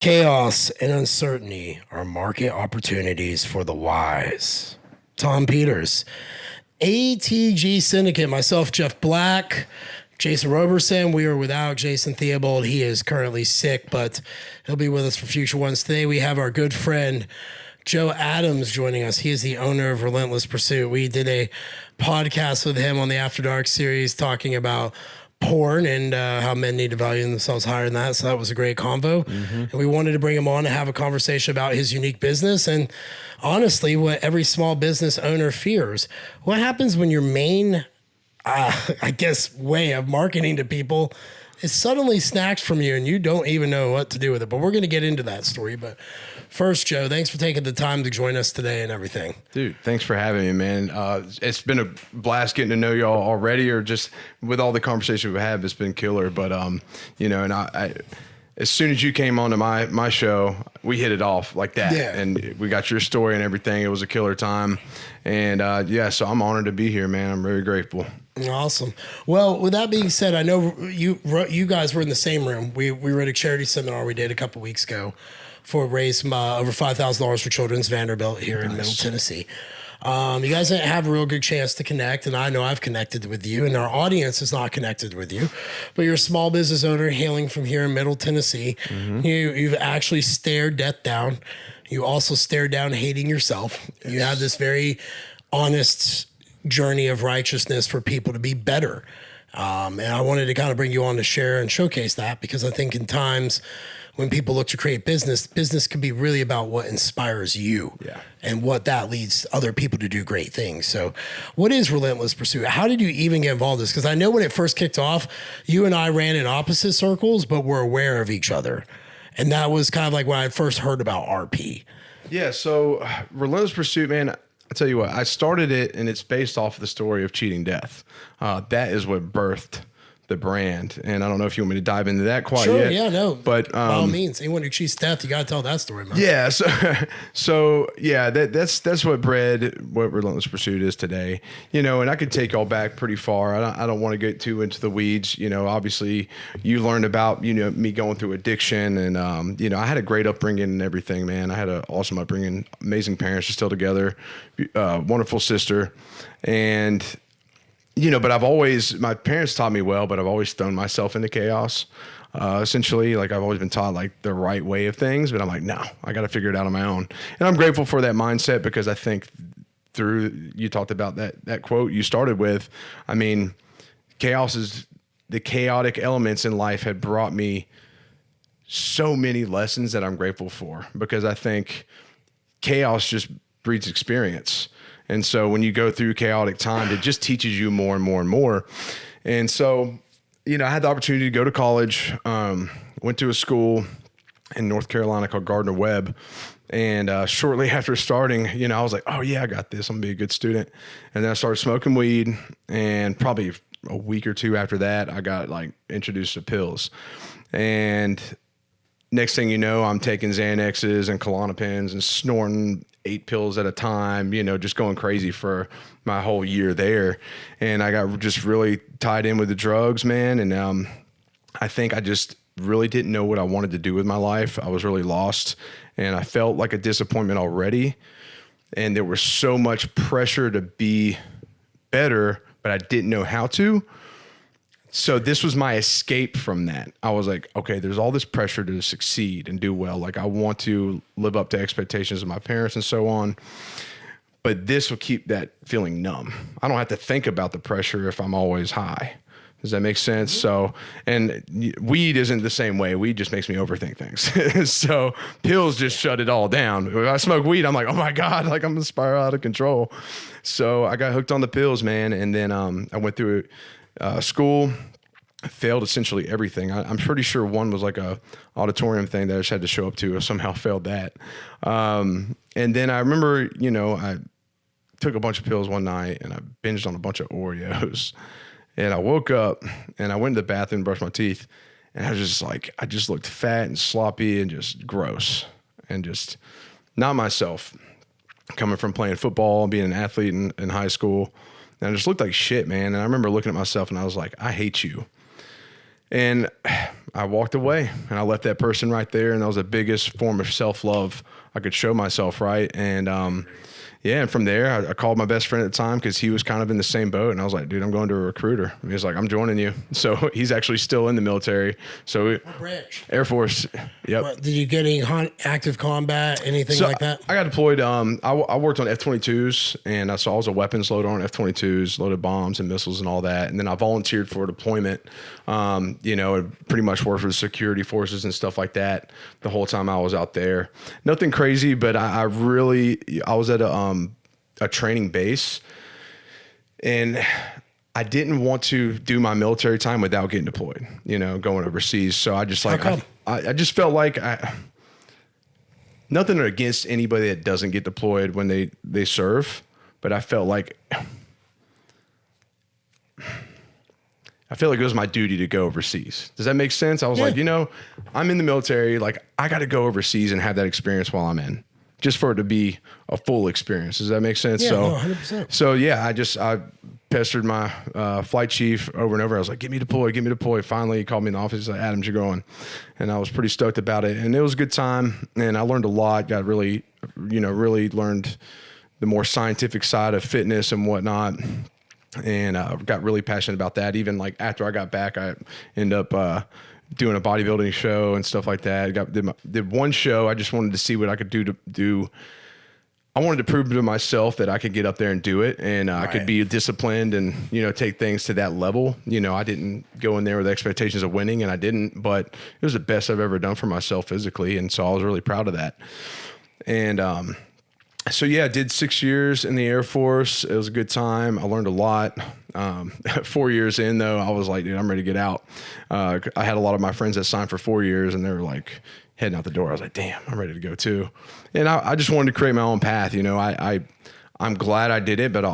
Chaos and uncertainty are market opportunities for the wise. Tom Peters, ATG Syndicate, myself, Jeff Black, Jason Roberson. We are without Jason Theobald. He is currently sick, but he'll be with us for future ones. Today we have our good friend Joe Adams joining us. He is the owner of Relentless Pursuit. We did a podcast with him on the After Dark series talking about porn and how men need to value themselves higher than that. So that was a great convo. And we wanted to bring him on to have a conversation about his unique business and honestly what every small business owner fears. What happens when your main, way of marketing to people is suddenly snatched from you and you don't even know what to do with it? But we're going to get into that story. But first, Joe, thanks for taking the time to join us today and everything. Dude, thanks for having me, man. It's been a blast getting to know y'all already, or just with all the conversation we've had, it's been killer. But, and I as soon as you came onto my show, we hit it off like that. Yeah. And we got your story and everything. It was a killer time. And, so I'm honored to be here, man. I'm very grateful. Awesome. Well, with that being said, I know you guys were in the same room. We were at a charity seminar we did a couple weeks ago for raise over $5,000 for Children's Vanderbilt here in Middle Tennessee. You guys have a real good chance to connect, and I know I've connected with you, and our audience is not connected with you, but you're a small business owner hailing from here in Middle Tennessee. Mm-hmm. You've actually stared death down. You also stared down hating yourself. Yes. You have this very honest journey of righteousness for people to be better. And I wanted to kind of bring you on to share and showcase that, because I think in times when people look to create business can be really about what inspires you and what that leads other people to do great things. So what is Relentless Pursuit? How did you even get involved in this? Because I know when it first kicked off, you and I ran in opposite circles, but we're aware of each other. And that was kind of like when I first heard about RP. Yeah, so Relentless Pursuit, man, I tell you what, I started it, and it's based off of the story of cheating death. That is what birthed the brand. And I don't know if you want me to dive into that quite yet. Sure, yeah, no. But by all means, anyone who cheats death, you got to tell that story, man. Yeah, that's what Relentless Pursuit is today. And I could take y'all back pretty far. I don't want to get too into the weeds. Obviously you learned about, me going through addiction, and I had a great upbringing and everything, man. I had an awesome upbringing, amazing parents are still together, wonderful sister. And but my parents taught me well, but I've always thrown myself into chaos. Essentially, like I've always been taught like the right way of things, but I'm like, no, I got to figure it out on my own. And I'm grateful for that mindset, because I think you talked about that quote you started with. I mean, the chaotic elements in life had brought me so many lessons that I'm grateful for, because I think chaos just breeds experience. And so when you go through chaotic time, it just teaches you more and more and more. And so, I had the opportunity to go to college, went to a school in North Carolina called Gardner-Webb. And shortly after starting, I was like, oh yeah, I got this. I'm gonna be a good student. And then I started smoking weed, and probably a week or two after that, I got like introduced to pills. And next thing you know, I'm taking Xanaxes and Klonopins and snorting 8 pills at a time, just going crazy for my whole year there. And I got just really tied in with the drugs, man. And I think I just really didn't know what I wanted to do with my life. I was really lost, and I felt like a disappointment already. And there was so much pressure to be better, but I didn't know how to. So this was my escape from that. I was like, okay, there's all this pressure to succeed and do well. Like I want to live up to expectations of my parents and so on. But this will keep that feeling numb. I don't have to think about the pressure if I'm always high. Does that make sense? So, and weed isn't the same way. Weed just makes me overthink things. So pills just shut it all down. If I smoke weed, I'm like, oh my God, like I'm gonna spiral out of control. So I got hooked on the pills, man. And then I went through school, failed essentially everything. I'm pretty sure one was like a auditorium thing that I just had to show up to. I somehow failed that. And then I remember, I took a bunch of pills one night, and I binged on a bunch of Oreos. And I woke up, and I went to the bathroom, brushed my teeth, and I was just like, I just looked fat and sloppy and just gross and just not myself. Coming from playing football and being an athlete in high school. And I just looked like shit, man. And I remember looking at myself, and I was like, I hate you. And I walked away and I left that person right there. And that was the biggest form of self-love I could show myself. Right. And, yeah, and from there, I called my best friend at the time because he was kind of in the same boat. And I was like, dude, I'm going to a recruiter. And he was like, I'm joining you. So he's actually still in the military. So Branch. Air Force. Yep. What, did you get any active combat, anything like that? I got deployed. I worked on F-22s, and so I was a weapons loader on F-22s, loaded bombs and missiles and all that. And then I volunteered for deployment, and pretty much worked for the security forces and stuff like that the whole time I was out there. Nothing crazy, but I was at a training base, and I didn't want to do my military time without getting deployed, going overseas. So I just I just felt like nothing against anybody that doesn't get deployed when they serve, but I felt like it was my duty to go overseas. Does that make sense? I was like, I'm in the military. Like, I got to go overseas and have that experience while I'm in, just for it to be a full experience. Does that make sense? Yeah, so, 100%. So yeah, I pestered my flight chief over and over. I was like, get me deployed. Finally, he called me in the office. He's like, Adams, you're going. And I was pretty stoked about it. And it was a good time. And I learned a lot, got really learned the more scientific side of fitness and whatnot. And got really passionate about that. Even like after I got back, I ended up doing a bodybuilding show and stuff like that. Did one show. I just wanted to see what I could do. I wanted to prove to myself that I could get up there and do it, and I could be disciplined and take things to that level. I didn't go in there with expectations of winning, and I didn't. But it was the best I've ever done for myself physically, and so I was really proud of that. And so yeah, I did 6 years in the Air Force. It was a good time. I learned a lot. 4 years in though, I was like, dude, I'm ready to get out. I had a lot of my friends that signed for 4 years and they were like heading out the door. I was like, damn, I'm ready to go too. And I just wanted to create my own path. I'm glad I did it, but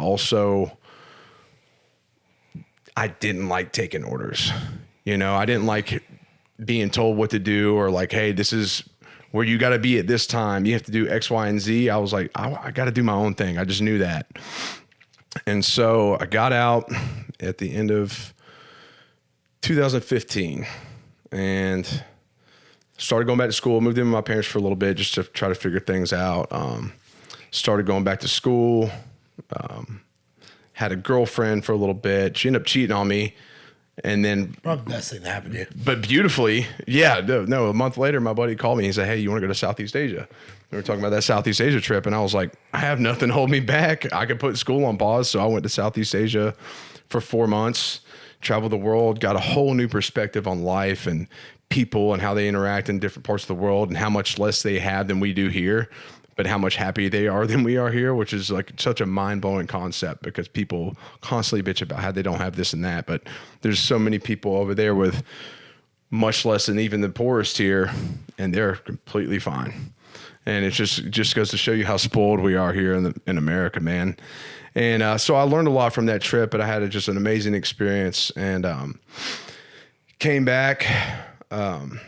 I didn't like taking orders. I didn't like being told what to do or like, hey, this is where you got to be at this time. You have to do X, Y, and Z. I was like, I got to do my own thing. I just knew that. And so I got out at the end of 2015 and started going back to school. Moved in with my parents for a little bit just to try to figure things out. Started going back to school. Had a girlfriend for a little bit. She ended up cheating on me. And then probably the best thing that happened to you. But beautifully, yeah. No, a month later, my buddy called me. He said, hey, you want to go to Southeast Asia? We were talking about that Southeast Asia trip. And I was like, I have nothing to hold me back. I could put school on pause. So I went to Southeast Asia for 4 months, traveled the world, got a whole new perspective on life and people and how they interact in different parts of the world and how much less they have than we do here, but how much happier they are than we are here, which is like such a mind-blowing concept because people constantly bitch about how they don't have this and that. But there's so many people over there with much less than even the poorest here, and they're completely fine. And it just goes to show you how spoiled we are here in America, man. And so I learned a lot from that trip, but I had just an amazing experience and came back. From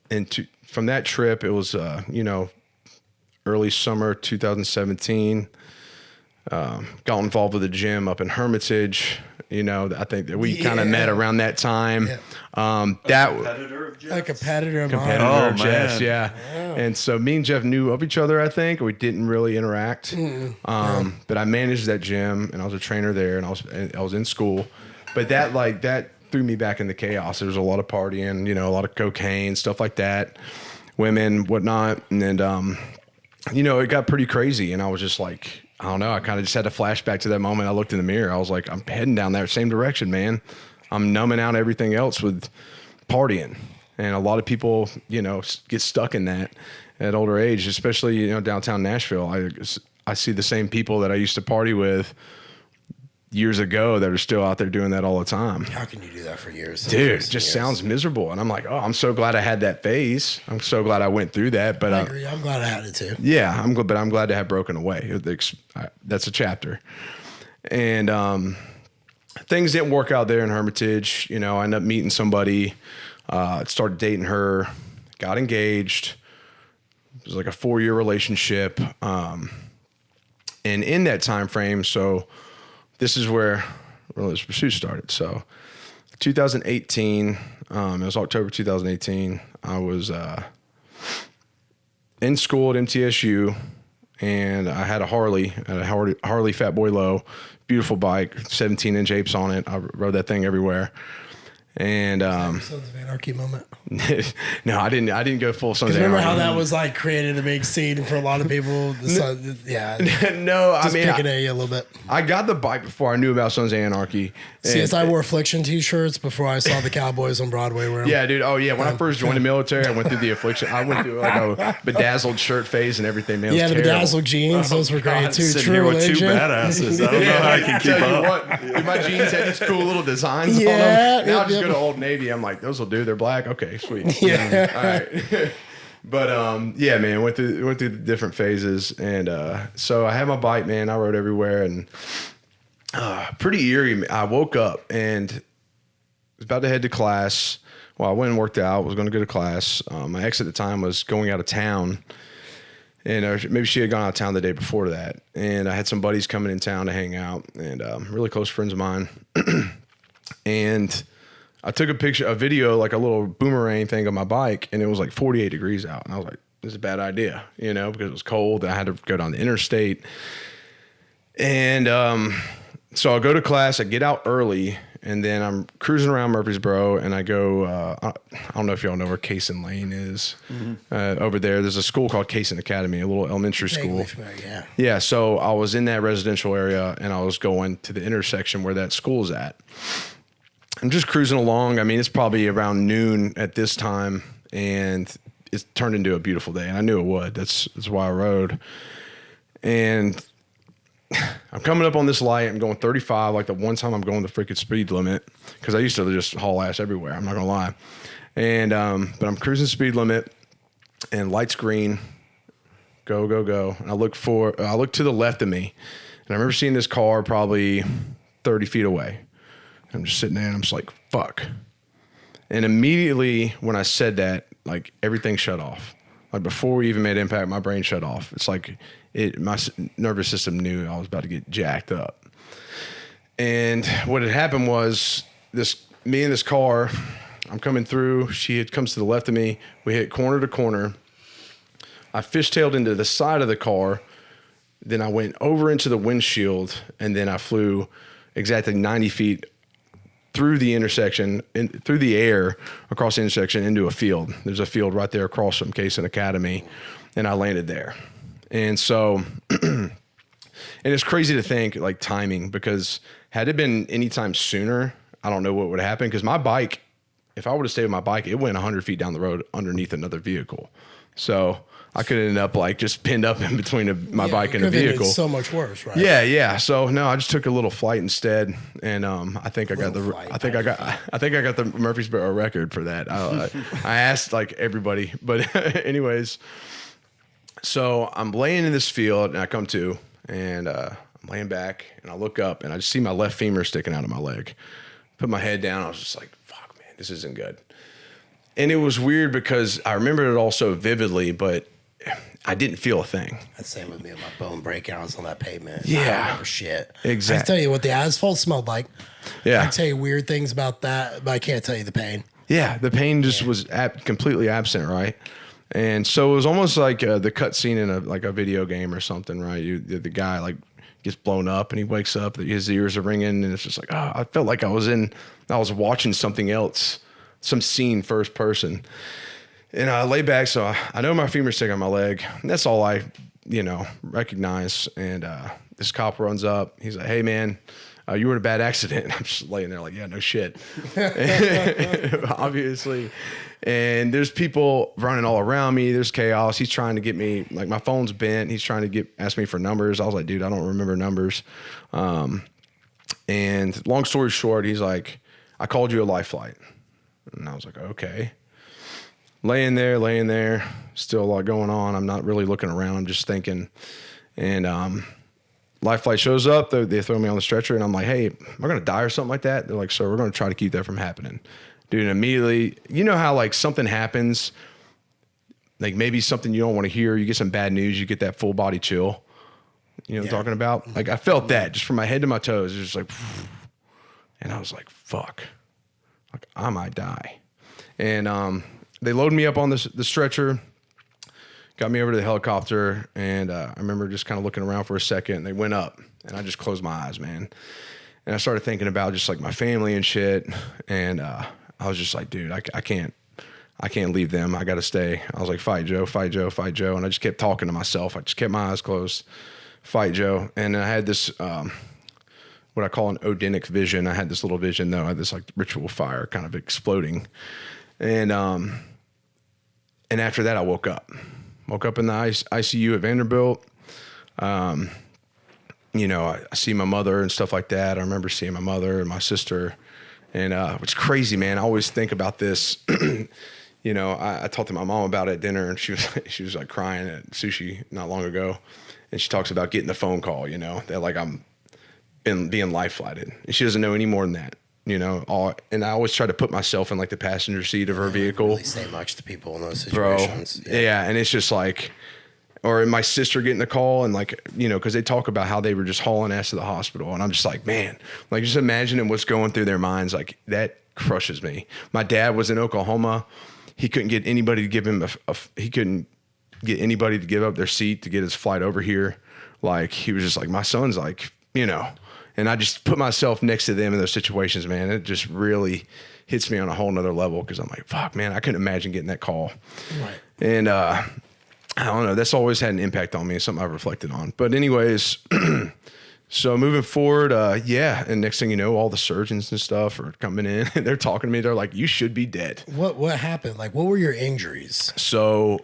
that trip, it was, early summer 2017. Got involved with a gym up in Hermitage. I think that we kind of met around that time. Yeah. A competitor of Competitor mine. of Jeff's, yeah. And so me and Jeff knew of each other, I think. We didn't really interact. But I managed that gym and I was a trainer there and I was in school. But that threw me back into chaos. There was a lot of partying, a lot of cocaine, stuff like that, women, whatnot. And then, it got pretty crazy and I was just like, I don't know. I kind of just had a flashback to that moment. I looked in the mirror. I was like, I'm heading down that same direction, man. I'm numbing out everything else with partying. And a lot of people, get stuck in that at older age, especially, downtown Nashville. I see the same people that I used to party with years ago that are still out there doing that all the time. How can you do that for years? Dude, it just sounds miserable. And I'm like, oh, I'm so glad I had that phase. I'm so glad I went through that. But I agree. I'm glad I had it too. Yeah, I'm glad to have broken away. That's a chapter. And things didn't work out there in Hermitage. I ended up meeting somebody, started dating her, got engaged. It was like a 4-year relationship. And in that time frame, so this is where Relentless Pursuit started. So 2018. It was October 2018. I was in school at MTSU, and I had a Harley Fat Boy Low, beautiful bike, 17-inch apes on it. I rode that thing everywhere. And Sons of Anarchy moment. no, I didn't go full Sons of Remember Anarchy. how that was like created a big scene for a lot of people? Yeah. No, I mean, picking at you a little bit. I got the bike before I knew about Sons of Anarchy. CS, I wore Affliction t-shirts before I saw the Cowboys on Broadway wear 'em. Yeah, dude. Oh, yeah. When I first joined the military, I went through the Affliction. I went through like a bedazzled shirt phase and everything. Man, Yeah, the terrible. bedazzled jeans. Those were great too. Sitting True here with two religion. badasses. I don't know how I can keep Tell you up. what, dude, my jeans had these cool little designs on Yeah, them. Now yep, I just yep. go to Old Navy. I'm like, those will do. They're black. Okay, sweet. Yeah. All right. But yeah, man, went through the different phases, and so I had my bike, man. I rode everywhere, and pretty eerie. I woke up and was about to head to class. Well, I went and worked out. Was going to go to class. My ex at the time was going out of town, and maybe she had gone out of town the day before that. And I had some buddies coming in town to hang out, and really close friends of mine. And I took a video, like a little boomerang thing of my bike, and it was like 48 degrees out. And I was like, this is a bad idea, because it was cold. And I had to go down the interstate. And so I go to class, I get out early, and then I'm cruising around Murfreesboro, and I go, I don't know if y'all know where Cason Lane is. Over there, there's a school called Cason Academy, a little elementary school. Yeah. Yeah, so I was in that residential area, and I was going to the intersection where that school's at. I'm just cruising along. I mean, it's probably around noon at this time, and it's turned into a beautiful day, and I knew it would. That's why I rode. And I'm coming up on this light. I'm going 35, like the one time I'm going the freaking speed limit, because I used to just haul ass everywhere. I'm not gonna lie. And but I'm cruising speed limit, and light's green. Go, go, go. And I look to the left of me, and I remember seeing this car probably 30 feet away. I'm just sitting there, and I'm just like, fuck. And immediately when I said that, like everything shut off. Like before we even made impact, my brain shut off. It's like my nervous system knew I was about to get jacked up. And what had happened was me and this car, I'm coming through. She comes to the left of me. We hit corner to corner. I fishtailed into the side of the car. Then I went over into the windshield, and then I flew exactly 90 feet through the intersection, through the air, across the intersection into a field. There's a field right there across from Cason Academy, and I landed there. And so, and it's crazy to think like timing, because had it been any time sooner, I don't know what would happen. Because my bike, if I would have stayed with my bike, it went 100 feet down the road underneath another vehicle. So I could end up like just pinned up in between my bike and a vehicle. So much worse, right? Yeah. So no, I just took a little flight instead, and I think I got the Murfreesboro record for that. I asked like everybody, but anyways, so I'm laying in this field, and I come to, and I'm laying back, and I look up, and I just see my left femur sticking out of my leg. Put my head down. I was just like, fuck, man, this isn't good. And it was weird because I remembered it all so vividly, but I didn't feel a thing. That's the same with me with my bone breaking. I was on that pavement. Yeah. I don't remember shit. Exactly. I can tell you what the asphalt smelled like. Yeah. I can tell you weird things about that, but I can't tell you the pain. Yeah, the pain just was completely absent, right? And so it was almost like the cut scene in a video game or something, right? The guy like gets blown up, and he wakes up, his ears are ringing, and it's just like, oh, I felt like I was watching something else, some scene first person. And I lay back, so I know my femur's sticking on my leg. And that's all I, recognize. And this cop runs up. He's like, hey, man, you were in a bad accident. I'm just laying there like, yeah, no shit. Obviously. And there's people running all around me. There's chaos. He's trying to get me, like my phone's bent. He's trying to ask me for numbers. I was like, dude, I don't remember numbers. And long story short, he's like, I called you a life flight. And I was like, okay. Laying there, still a lot going on. I'm not really looking around. I'm just thinking. And life flight shows up. They throw me on the stretcher, and I'm like, hey, am I going to die or something like that? They're like, sir, we're going to try to keep that from happening. Dude, and immediately, you know how like something happens, like maybe something you don't want to hear, you get some bad news, you get that full body chill. You know what I'm talking about? Like I felt that just from my head to my toes. It was just like, and I was like, fuck. like I might die. And they loaded me up on the stretcher, got me over to the helicopter, and I remember just kind of looking around for a second, and they went up, and I just closed my eyes, man. And I started thinking about just like my family and shit, and I was just like, dude, I can't leave them. I got to stay. I was like, fight Joe, fight Joe, fight Joe. And I just kept talking to myself. I just kept my eyes closed, fight Joe. And I had this, what I call an Odinic vision. I had this little vision though. I had this like ritual fire kind of exploding. And after that I woke up in the ICU at Vanderbilt. You know, I see my mother and stuff like that. I remember seeing my mother and my sister, and it's crazy, man. I always think about this. You know, I talked to my mom about it at dinner, and she was like crying at sushi not long ago, and she talks about getting the phone call. You know, that like I'm being life flighted, and she doesn't know any more than that. You know, and I always try to put myself in like the passenger seat of her vehicle. Really say much to people in those situations, bro. Yeah, and it's just like. Or my sister getting the call and like, you know, because they talk about how they were just hauling ass to the hospital. And I'm just like, man, like just imagining what's going through their minds. Like that crushes me. My dad was in Oklahoma. He couldn't get anybody to give him he couldn't get anybody to give up their seat to get his flight over here. Like he was just like, my son's like, you know, and I just put myself next to them in those situations, man. It just really hits me on a whole nother level. Cause I'm like, fuck, man, I couldn't imagine getting that call. Right. And, I don't know. That's always had an impact on me. It's something I've reflected on. But anyways, so moving forward, yeah. And next thing you know, all the surgeons and stuff are coming in and they're talking to me. They're like, you should be dead. What happened? Like, what were your injuries? So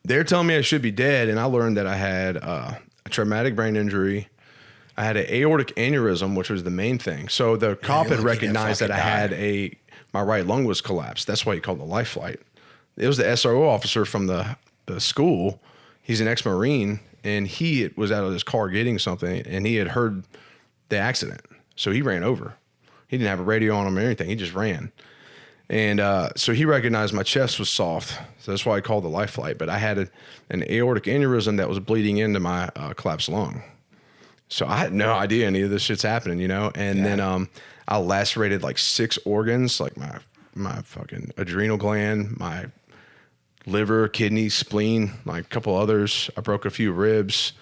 they're telling me I should be dead. And I learned that I had a traumatic brain injury. I had an aortic aneurysm, which was the main thing. So the cop had recognized that I had my right lung was collapsed. That's why he called the life flight. It was the SRO officer from the school. He's an ex-Marine, and he was out of his car getting something, and he had heard the accident. So he ran over. He didn't have a radio on him or anything. He just ran. And so he recognized my chest was soft. So that's why I called the life flight. But I had an aortic aneurysm that was bleeding into my collapsed lung. So I had no idea any of this shit's happening, you know? And then I lacerated like 6 organs, like my fucking adrenal gland, my liver, kidney, spleen, like a couple others. I broke a few ribs,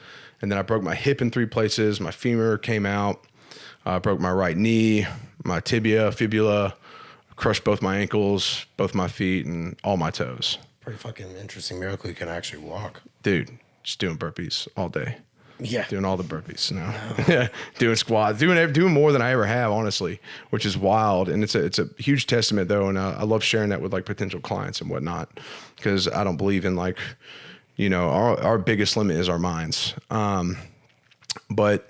and then I broke my hip in 3 places. My femur came out. I broke my right knee, my tibia, fibula, crushed both my ankles, both my feet, and all my toes. Pretty fucking interesting miracle you can actually walk. Dude, just doing burpees all day. Yeah. Doing all the burpees now. Doing squats, doing more than I ever have, honestly, which is wild. And it's a huge testament though. And I love sharing that with like potential clients and whatnot, because I don't believe in like, you know, our biggest limit is our minds. But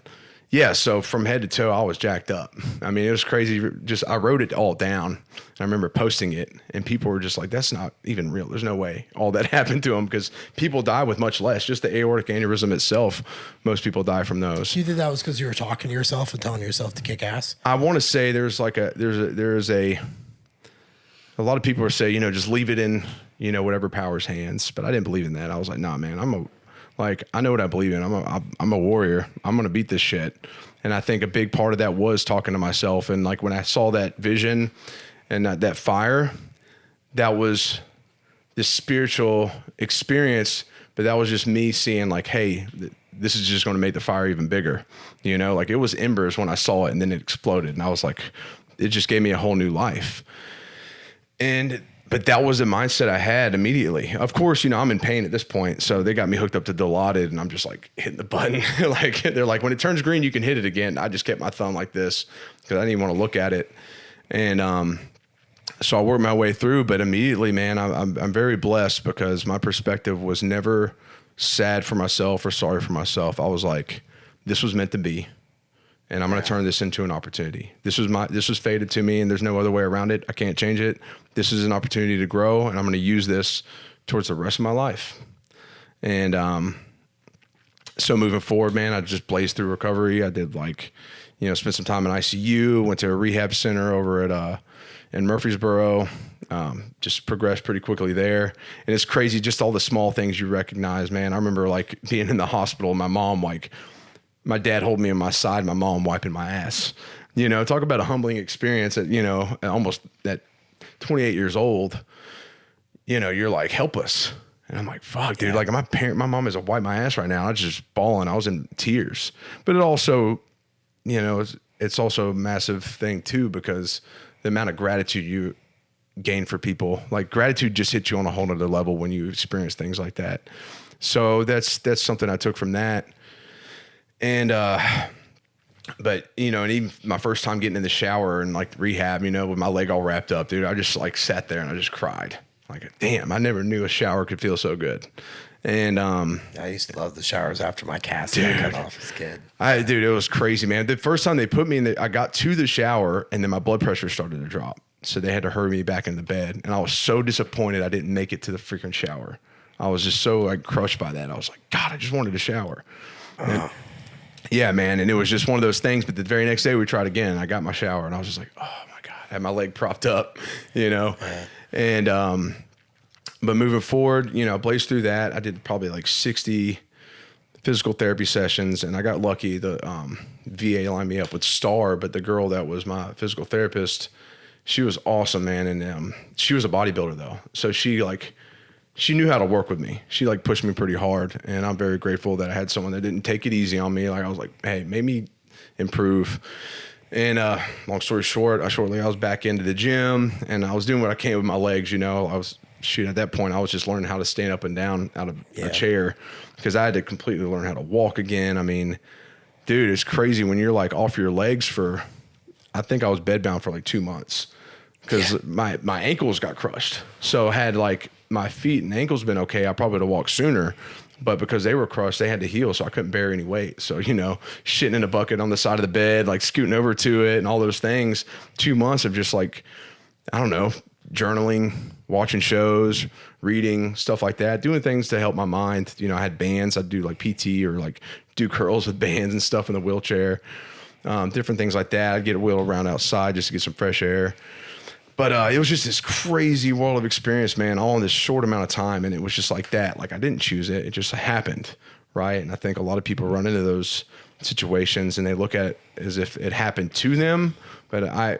yeah, so from head to toe, I was jacked up. I mean, it was crazy. Just, I wrote it all down. I remember posting it, and people were just like, that's not even real. There's no way all that happened to them, because people die with much less. Just the aortic aneurysm itself, most people die from those. Do you think that was because you were talking to yourself and telling yourself to kick ass? I want to say there's a lot of people are saying, you know, just leave it in, you know, whatever power's hands. But I didn't believe in that. I was like, nah, man, I know what I believe in. I'm a warrior. I'm going to beat this shit. And I think a big part of that was talking to myself. And like when I saw that vision and that fire, that was this spiritual experience, but that was just me seeing like, hey, this is just going to make the fire even bigger. You know, like it was embers when I saw it, and then it exploded. And I was like, it just gave me a whole new life. But that was the mindset I had immediately. Of course, you know, I'm in pain at this point. So they got me hooked up to Dilaudid, and I'm just like hitting the button. Like they're like, when it turns green, you can hit it again. I just kept my thumb like this because I didn't even want to look at it. And so I worked my way through. But immediately, man, I'm very blessed, because my perspective was never sad for myself or sorry for myself. I was like, this was meant to be. And I'm going to turn this into an opportunity. This was fated to me, and there's no other way around it. I can't change it. This is an opportunity to grow, and I'm going to use this towards the rest of my life. And so moving forward, man, I just blazed through recovery. I did spent some time in ICU, went to a rehab center over at in Murfreesboro. Just progressed pretty quickly there. And it's crazy, just all the small things you recognize, man. I remember like being in the hospital, my mom my dad holding me on my side, my mom wiping my ass. You know, talk about a humbling experience at, you know, almost at 28 years old, you know, you're like, help us. And I'm like, fuck, dude, like my mom is a wipe my ass right now. I was just bawling. I was in tears. But it also, you know, it's also a massive thing too, because the amount of gratitude you gain for people, like gratitude just hits you on a whole nother level when you experience things like that. So that's something I took from that. And, but you know, and even my first time getting in the shower and like rehab, you know, with my leg all wrapped up, dude, I just like sat there and I just cried. Like, damn, I never knew a shower could feel so good. And I used to love the showers after my cast cut off as a kid. Dude, it was crazy, man. The first time they put me in I got to the shower and then my blood pressure started to drop. So they had to hurry me back in the bed. And I was so disappointed I didn't make it to the freaking shower. I was just so like crushed by that. I was like, God, I just wanted a shower. Yeah, man. And it was just one of those things. But the very next day we tried again. I got my shower and I was just like, oh my God, I had my leg propped up, you know? And, but moving forward, you know, I blazed through that. I did probably like 60 physical therapy sessions and I got lucky. The, VA lined me up with Star, but the girl that was my physical therapist, she was awesome, man. And, she was a bodybuilder though. So she knew how to work with me. She like pushed me pretty hard. And I'm very grateful that I had someone that didn't take it easy on me. Like I was like, hey, made me improve. And long story short, I was back into the gym and I was doing what I can with my legs. You know, at that point, I was just learning how to stand up and down out of a chair because I had to completely learn how to walk again. I mean, dude, it's crazy when you're like off your legs for, I think I was bedbound for like 2 months because my ankles got crushed. So had like my feet and ankles been okay, I probably would have walked sooner. But because they were crushed, they had to heal, so I couldn't bear any weight. So, you know, shitting in a bucket on the side of the bed, like scooting over to it and all those things. 2 months of just like, I don't know, journaling, watching shows, reading, stuff like that, doing things to help my mind. You know, I had bands. I'd do like PT or like do curls with bands and stuff in the wheelchair, different things like that. I'd get a wheel around outside just to get some fresh air. But it was just this crazy world of experience, man, all in this short amount of time. And it was just like that. Like I didn't choose it. It just happened, right? And I think a lot of people run into those situations and they look at it as if it happened to them. But I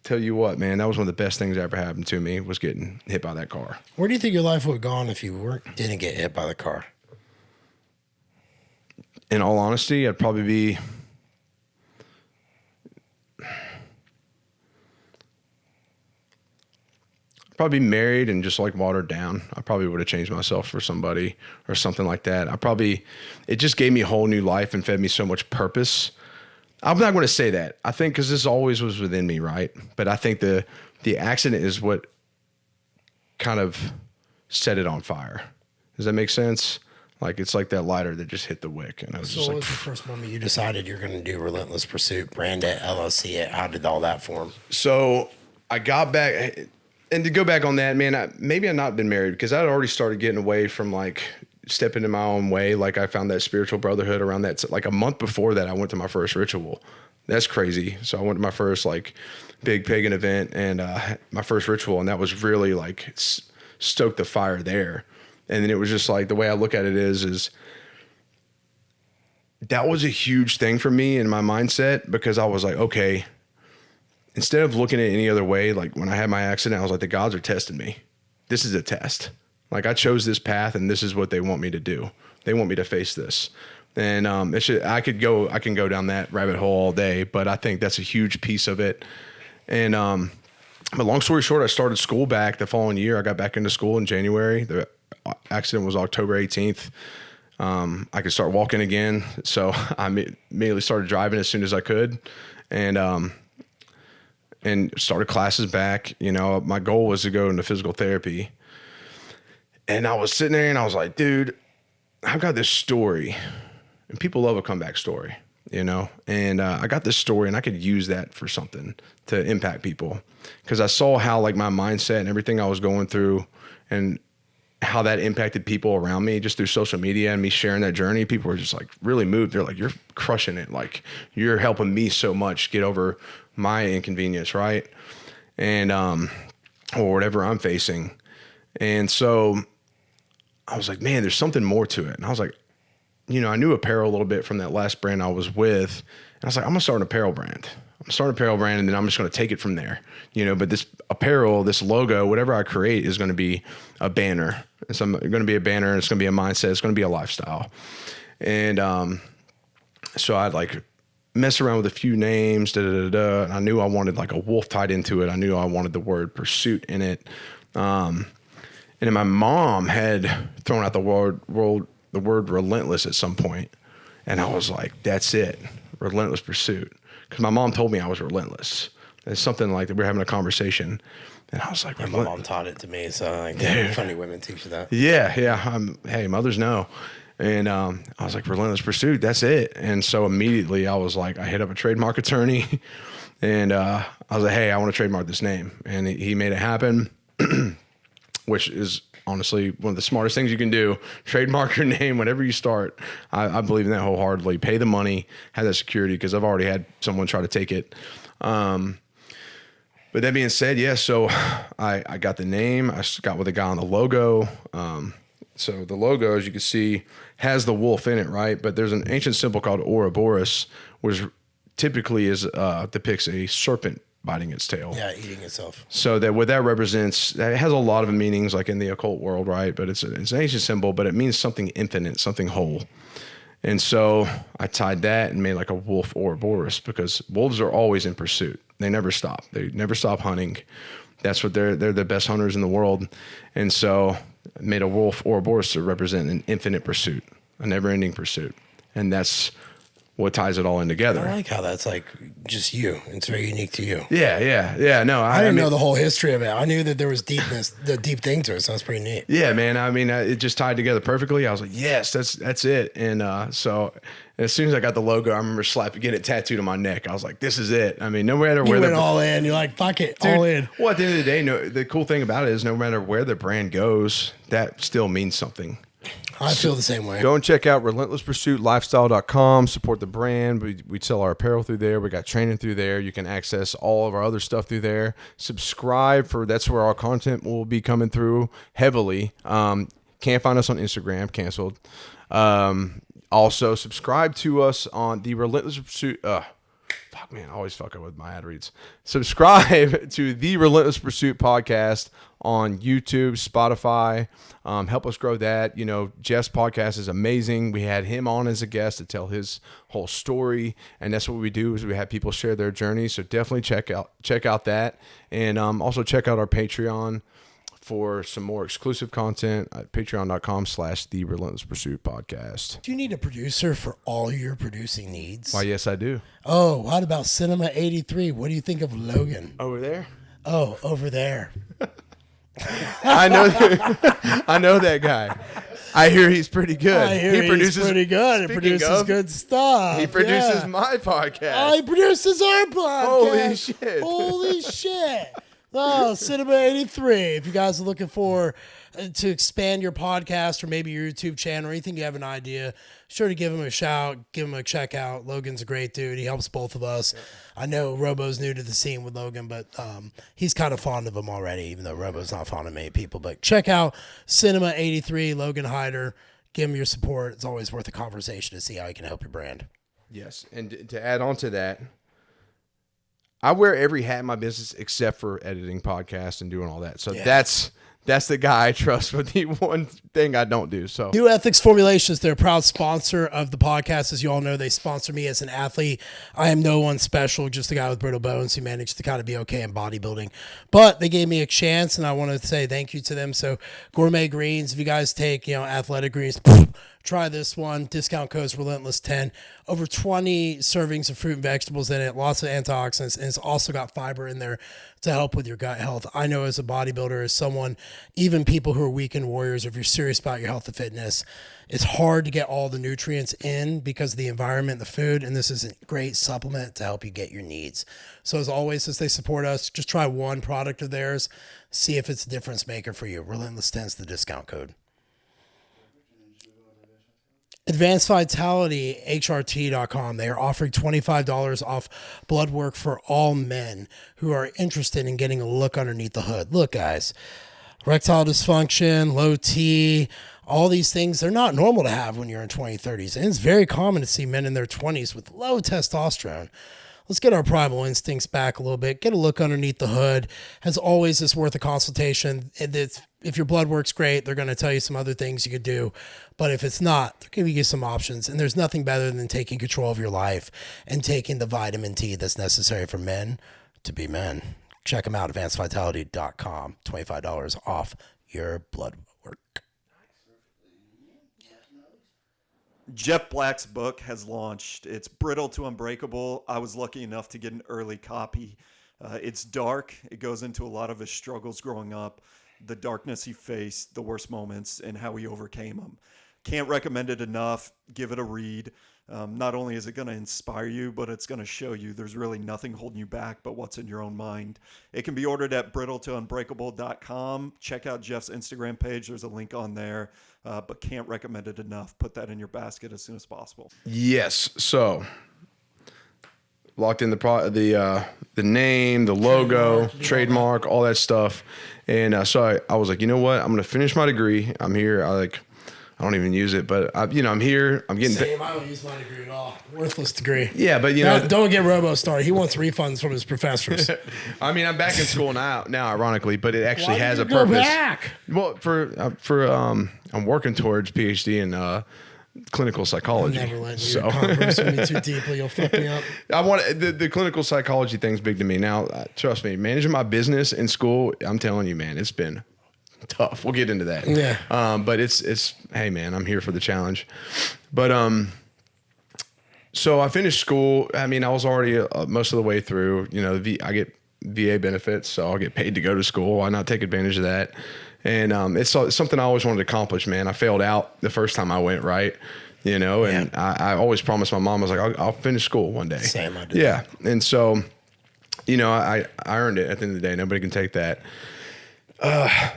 tell you what, man, that was one of the best things that ever happened to me was getting hit by that car. Where do you think your life would have gone if you didn't get hit by the car? In all honesty, I'd probably be... probably married and just like watered down. I probably would have changed myself for somebody or something like that. It just gave me a whole new life and fed me so much purpose. I'm not going to say that. I think because this always was within me, right? But I think the accident is what kind of set it on fire. Does that make sense? Like it's like that lighter that just hit the wick. And I was So just what like, was the first moment you decided you're going to do Relentless Pursuit, brand it, LLC it? How did all that form? so I got back. And to go back on that, man, maybe I've not been married because I'd already started getting away from like stepping in my own way. Like I found that spiritual brotherhood around that. Like a month before that, I went to my first ritual. That's crazy. So I went to my first like big pagan event and my first ritual. And that was really like stoked the fire there. And then it was just like, the way I look at it is that was a huge thing for me in my mindset because I was like, okay, instead of looking at it any other way, like when I had my accident, I was like, the gods are testing me. This is a test. Like I chose this path and this is what they want me to do. They want me to face this. And I can go down that rabbit hole all day, but I think that's a huge piece of it. And but long story short, I started school back the following year. I got back into school in January. The accident was October 18th. I could start walking again. So I immediately started driving as soon as I could. And started classes back. You know, my goal was to go into physical therapy. And I was sitting there and I was like, dude, I've got this story. And people love a comeback story, you know? And I got this story and I could use that for something to impact people. Because I saw how like my mindset and everything I was going through and how that impacted people around me just through social media and me sharing that journey. People were just like really moved. They're like, you're crushing it. Like you're helping me so much get over my inconvenience, right? And or whatever I'm facing. And so I was like, man, there's something more to it. And I was like, you know, I knew apparel a little bit from that last brand I was with. And I was like, I'm gonna start an apparel brand. I'm starting an apparel brand, and then I'm just going to take it from there, but this apparel, this logo, whatever I create is going to be a banner. It's going to be a banner, and it's going to be a mindset. It's going to be a lifestyle. And so I'd like mess around with a few names, and I knew I wanted like a wolf tied into it. I knew I wanted the word pursuit in it. And then my mom had thrown out the word relentless at some point. And I was like, that's it. Relentless pursuit. Because my mom told me I was relentless. It's something like that. We were having a conversation. And I was like, my mom taught it to me. So like, funny women teach you that. Yeah. Hey, mothers know. And I was like, relentless pursuit, that's it. And so immediately I was like, I hit up a trademark attorney and I was like, hey, I want to trademark this name. And he made it happen, which is honestly one of the smartest things you can do. Trademark your name whenever you start. I believe in that wholeheartedly. Pay the money, have that security, because I've already had someone try to take it. But that being said, yeah, so I got the name. I got with the guy on the logo. So the logo, as you can see, has the wolf in it, right? But there's an ancient symbol called Ouroboros, which typically depicts a serpent biting its tail. Yeah, eating itself. So that what that represents, it has a lot of meanings, like in the occult world, right? But it's an ancient symbol, but it means something infinite, something whole. And so I tied that and made like a wolf Ouroboros, because wolves are always in pursuit. They never stop. They never stop hunting. That's what they're the best hunters in the world. And so I made a wolf Ouroboros to represent an infinite pursuit, a never-ending pursuit. And that's what ties it all in together. I like how that's like just you. It's very unique to you. Yeah. No, I didn't know the whole history of it. I knew that there was deepness, the deep thing to it. So that's pretty neat. Yeah, man. I mean, it just tied together perfectly. I was like, yes, that's it. And so as soon as I got the logo, I remember getting it tattooed on my neck. I was like, this is it. I mean, no matter where you went all in. You're like, fuck it, dude, all in. Well, at the end of the day, the cool thing about it is no matter where the brand goes, that still means something. I feel the same way. Go and check out relentlesspursuitlifestyle.com. Support the brand. We sell our apparel through there. We got training through there. You can access all of our other stuff through there. Subscribe that's where our content will be coming through heavily. Can't find us on Instagram. Canceled. Also, subscribe to us on the Relentless Pursuit. Fuck, man, I always fuck up with my ad reads. Subscribe to the Relentless Pursuit podcast on YouTube, Spotify. Help us grow that. Jeff's podcast is amazing. We had him on as a guest to tell his whole story, and that's what we do is we have people share their journey. So definitely check out that, and also check out our Patreon for some more exclusive content at patreon.com/The Relentless Pursuit Podcast. Do you need a producer for all your producing needs? Why, yes, I do. Oh, what about Cinema 83? What do you think of Logan? Over there? Oh, over there. I know that guy. I hear he's pretty good. I hear he's pretty good. He produces good stuff. He produces my podcast. Oh, he produces our podcast. Holy shit. Holy shit. Oh, Cinema 83. If you guys are looking for to expand your podcast or maybe your YouTube channel or anything, you have an idea, sure to give him a shout, give him a check out. Logan's a great dude. He helps both of us. I know Robo's new to the scene with Logan, but he's kind of fond of him already, even though Robo's not fond of many people. But check out Cinema 83, Logan Hyder. Give him your support. It's always worth a conversation to see how he can help your brand. Yes, and to add on to that, I wear every hat in my business except for editing podcasts and doing all that. So that's the guy I trust with the one thing I don't do. So New Ethics Formulations, they're a proud sponsor of the podcast. As you all know, they sponsor me as an athlete. I am no one special, just a guy with brittle bones who managed to kind of be okay in bodybuilding. But they gave me a chance, and I want to say thank you to them. So Gourmet Greens, if you guys take, athletic greens, try this one. Discount code's Relentless10. Over 20 servings of fruit and vegetables in it. Lots of antioxidants. And it's also got fiber in there to help with your gut health. I know as a bodybuilder, as someone, even people who are weekend warriors, if you're serious about your health and fitness, it's hard to get all the nutrients in because of the environment, the food. And this is a great supplement to help you get your needs. So as always, as they support us, just try one product of theirs. See if it's a difference maker for you. Relentless10 is the discount code. Advanced Vitality, HRT.com. They are offering $25 off bloodwork for all men who are interested in getting a look underneath the hood. Look, guys, erectile dysfunction, low T, all these things, they're not normal to have when you're in 20s, 30s. And it's very common to see men in their 20s with low testosterone. let's get our primal instincts back a little bit, get a look underneath the hood. As always, it's worth a consultation. And if your blood work's great, they're going to tell you some other things you could do. But if it's not, they're going to give you some options. And there's nothing better than taking control of your life and taking the vitamin T that's necessary for men to be men. Check them out, advancedvitality.com. $25 off your blood work. Jeff Black's book has launched. It's Brittle to Unbreakable. I was lucky enough to get an early copy. It's dark. It goes into a lot of his struggles growing up, the darkness he faced, the worst moments, and how he overcame them. Can't recommend it enough. Give it a read. Not only is it going to inspire you, but it's going to show you there's really nothing holding you back but what's in your own mind. It can be ordered at brittletounbreakable.com. Check out Jeff's Instagram page. There's a link on there, but can't recommend it enough. Put that in your basket as soon as possible. Yes. So locked in the name, the logo, trademark, all that stuff. And so I was like, you know what? I'm going to finish my degree. I'm here. I don't even use it, but I'm here. I'm getting. Same. I don't use my degree at all. Worthless degree. Yeah, but don't get Robo started. He wants refunds from his professors. I mean, I'm back in school now, ironically, but it actually has a go purpose. Back? Well, I'm working towards PhD in clinical psychology. I'm never letting you converse with me too deeply. You'll fuck me up. I want the clinical psychology thing's big to me. Now, trust me, managing my business in school, I'm telling you, man, it's been tough. We'll get into that. Yeah. But it's hey man, I'm here for the challenge. But so I finished school. I mean, I was already most of the way through. I get VA benefits, so I'll get paid to go to school. Why not take advantage of that? And it's something I always wanted to accomplish, man. I failed out the first time I went, right? And I always promised my mom, I was like, I'll finish school one day. Same, I did. Yeah. And so, I earned it at the end of the day. Nobody can take that.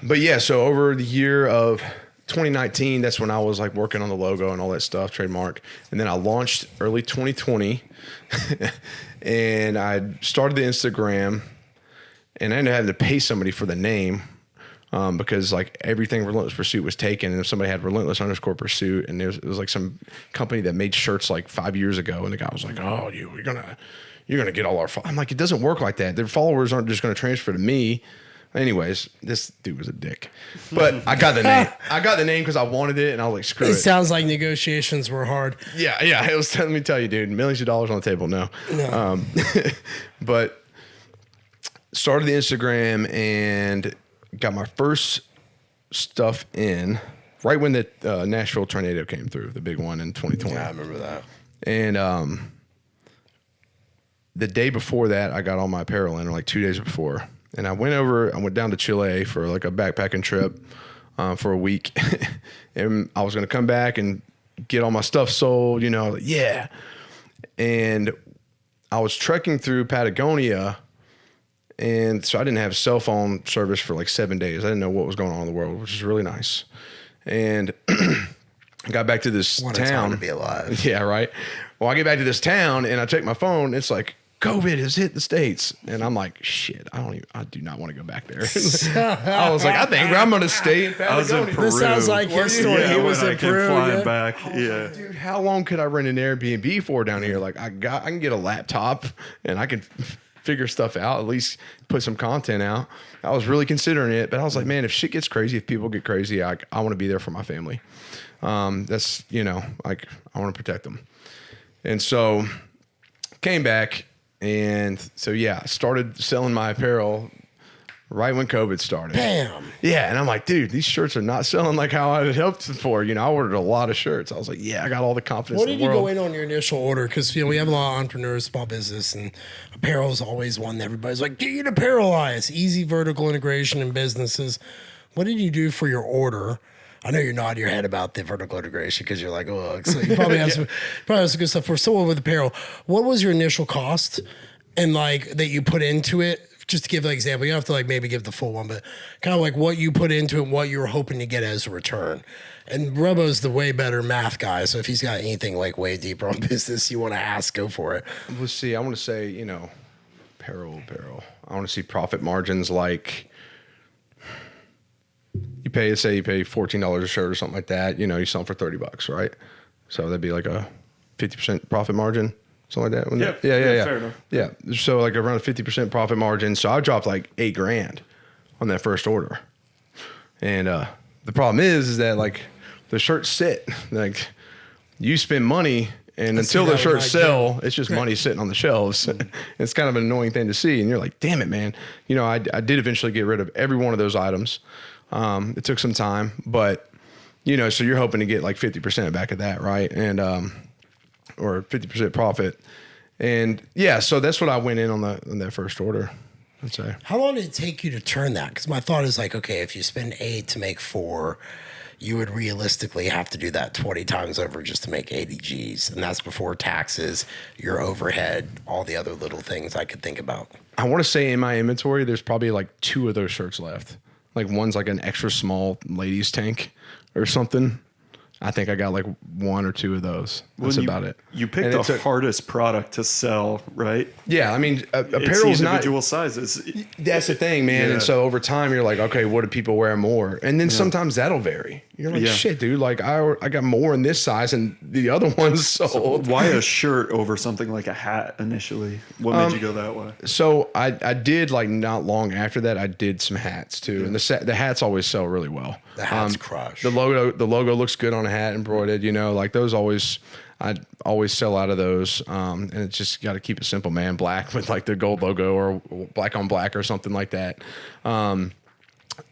But yeah, so over the year of 2019, that's when I was like working on the logo and all that stuff, trademark. And then I launched early 2020 and I started the Instagram and I ended up having to pay somebody for the name. Because like everything Relentless Pursuit was taken, and if somebody had Relentless_Pursuit, and it was like some company that made shirts like 5 years ago, and the guy was like, "Oh, you're gonna get all our." I'm like, it doesn't work like that. Their followers aren't just gonna transfer to me. Anyways, this dude was a dick, but I got the name. I got the name because I wanted it, and I was like, "Screw it." It sounds like negotiations were hard. Yeah. It was. Let me tell you, dude, millions of dollars on the table. No. But started the Instagram and got my first stuff in right when the Nashville tornado came through, the big one in 2020. Yeah, I remember that. And the day before that, I got all my apparel in, or like 2 days before. And I went down to Chile for like a backpacking trip for a week. And I was going to come back and get all my stuff sold, yeah. And I was trekking through Patagonia. And so I didn't have cell phone service for like 7 days. I didn't know what was going on in the world, which is really nice. And I got back to this What town. a time to be alive. Yeah, right. Well, I get back to this town and I check my phone. It's like, COVID has hit the States. And I'm like, shit, I do not want to go back there. I was like, I think I'm going to stay in Patagonia. I was in Peru. This sounds like his story. Yeah, He was when in I came Peru. flying Yeah. back. Yeah. Dude, how long could I rent an Airbnb for down here? Like I can get a laptop and I can figure stuff out, at least put some content out. I was really considering it, but I was like, man, if shit gets crazy, if people get crazy, I want to be there for my family. That's, like I want to protect them. And so came back. And so, yeah, started selling my apparel right when COVID started. Bam. Yeah. And I'm like, dude, these shirts are not selling like how I had hoped for. I ordered a lot of shirts. I was like, yeah, I got all the confidence What in did the you world. go in on your initial order? Because we have a lot of entrepreneurs, small business, and apparel is always one that everybody's like, get an apparel line. It's easy vertical integration in businesses. What did you do for your order? I know you're nodding your head about the vertical integration because you're like, oh, so you probably have some good stuff. For someone with apparel, what was your initial cost and like that you put into it? Just to give an example, you don't have to like maybe give the full one, but kind of like what you put into it and what you were hoping to get as a return. And Robo's the way better math guy, so if he's got anything like way deeper on business you want to ask, go for it. Let's see. I want to say, apparel. I want to see profit margins like you pay $14 a shirt or something like that. You sell them for $30, right? So that'd be like a 50% profit margin. something like that. Yeah, fair enough. Yeah. So like around a 50% profit margin. So I dropped like $8,000 on that first order. And the problem is that like the shirts sit, like you spend money and until the shirts sell, it's just money sitting on the shelves. It's kind of an annoying thing to see. And you're like, damn it, man. You know, I did eventually get rid of every one of those items. It took some time, but you know, so you're hoping to get like 50% back of that. Right. And, or 50% profit. And yeah, so that's what I went in on that first order, I'd say. How long did it take you to turn that? Because my thought is like, okay, if you spend 8 to make 4, you would realistically have to do that 20 times over just to make 80 G's. And that's before taxes, your overhead, all the other little things I could think about. I want to say in my inventory, there's probably like 2 of those shirts left. Like one's like an extra small ladies tank or something. I think I got like 1 or 2 of those. That's about it. You picked the hardest product to sell, right? Yeah, I mean, apparel's not individual sizes. That's the thing, man. Yeah. And so over time, you're like, okay, what do people wear more? And then sometimes that'll vary. You're like, shit, dude. Like I got more in this size, and the other one's sold. So why a shirt over something like a hat initially? What made you go that way? So I did like not long after that. I did some hats too, and the hats always sell really well. The hats crush. The logo looks good on a hat embroidered. You know, like those always. I always sell out of those, and it's just got to keep it simple, man. Black with like the gold logo or black on black or something like that.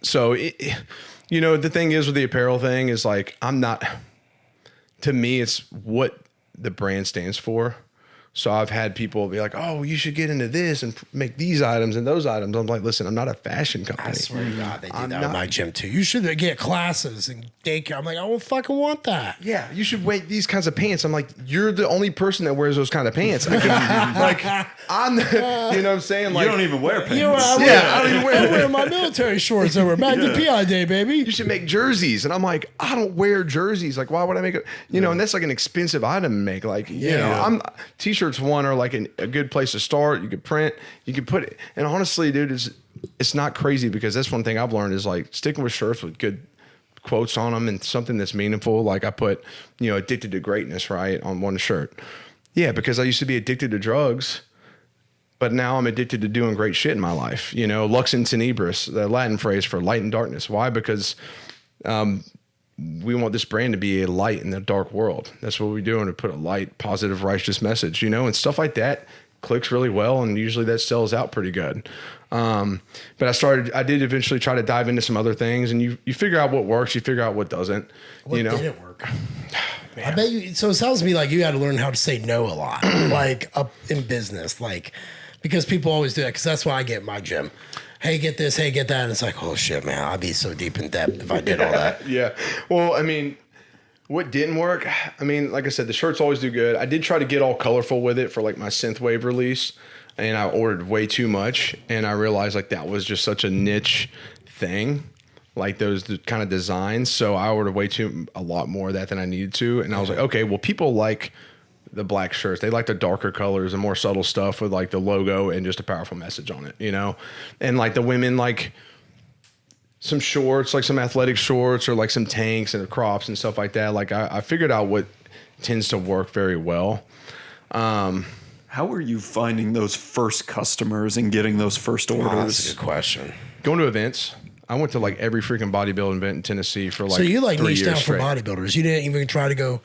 So, you know, the thing is with the apparel thing is like to me, it's what the brand stands for. So I've had people be like, oh, you should get into this and make these items and those items. I'm like, listen, I'm not a fashion company. I swear to God, they do that at my gym too. You should get classes and daycare. I'm like, I don't fucking want that. Yeah, you should wear these kinds of pants. I'm like, you're the only person that wears those kind of pants. I can, like, I'm, you know what I'm saying? Like, you don't even wear pants. I don't even wear I'm wearing my military shorts over back to PI day, baby. You should make jerseys. And I'm like, I don't wear jerseys. Like, why would I make it? You know, and that's like an expensive item to make. Like, you know, t-shirts are like a good place to start. You could print, you could put it. And honestly, dude, it's not crazy because that's one thing I've learned is like sticking with shirts with good quotes on them and something that's meaningful. Like I put, you know, addicted to greatness, right, on one shirt. Yeah, because I used to be addicted to drugs, but now I'm addicted to doing great shit in my life. You know, lux in tenebris, the Latin phrase for light and darkness. Why? Because we want this brand to be a light in the dark world. That's what we're doing, to put a light, positive, righteous message, you know, and stuff like that clicks really well. And usually that sells out pretty good. But I did eventually try to dive into some other things, and you figure out what works, you figure out what doesn't. What you know? didn't work? I bet you, so it sounds to me like you got to learn how to say no a lot, like up in business, like, because people always do that. Cause that's why I get in my gym. Hey, get this, hey, get that. And it's like, oh shit, man, I'd be so deep in debt if I did all that. Yeah. Well, I mean, what didn't work? I mean, like I said, the shirts always do good. I did try to get all colorful with it for like my synthwave release, and I ordered way too much. And I realized like that was just such a niche thing, like those kind of designs. So I ordered a lot more of that than I needed to. And I was like, okay, well, people like the black shirts. They like the darker colors and more subtle stuff with like the logo and just a powerful message on it, you know? And like the women like some shorts, like some athletic shorts or like some tanks and crops and stuff like that. Like I figured out what tends to work very well. How are you finding those first customers and getting those first orders? Oh, that's a good question. Going to events. I went to like every freaking bodybuilding event in Tennessee for like So you like 3 niched years out for straight. bodybuilders. You didn't even try to go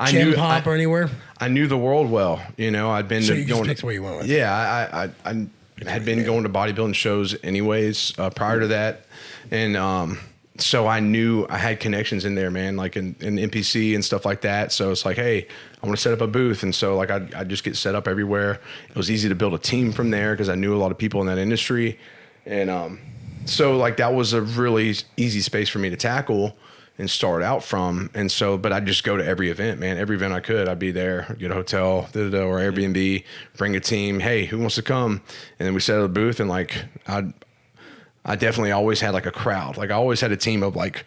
gym hop or anywhere? I knew the world well. You know, I'd been So to you just picked where you went with. Yeah, I had been going to bodybuilding shows anyways prior to that. And so I knew I had connections in there, man, like in NPC and stuff like that. So it's like, hey, I want to set up a booth. And so like I'd just get set up everywhere. It was easy to build a team from there because I knew a lot of people in that industry. And so like that was a really easy space for me to tackle and start out from. And so, but I'd just go to every event, man. Every event I could, I'd be there, get a hotel, or Airbnb, bring a team. Hey, who wants to come? And then we set up a booth, and like I definitely always had like a crowd. Like I always had a team of like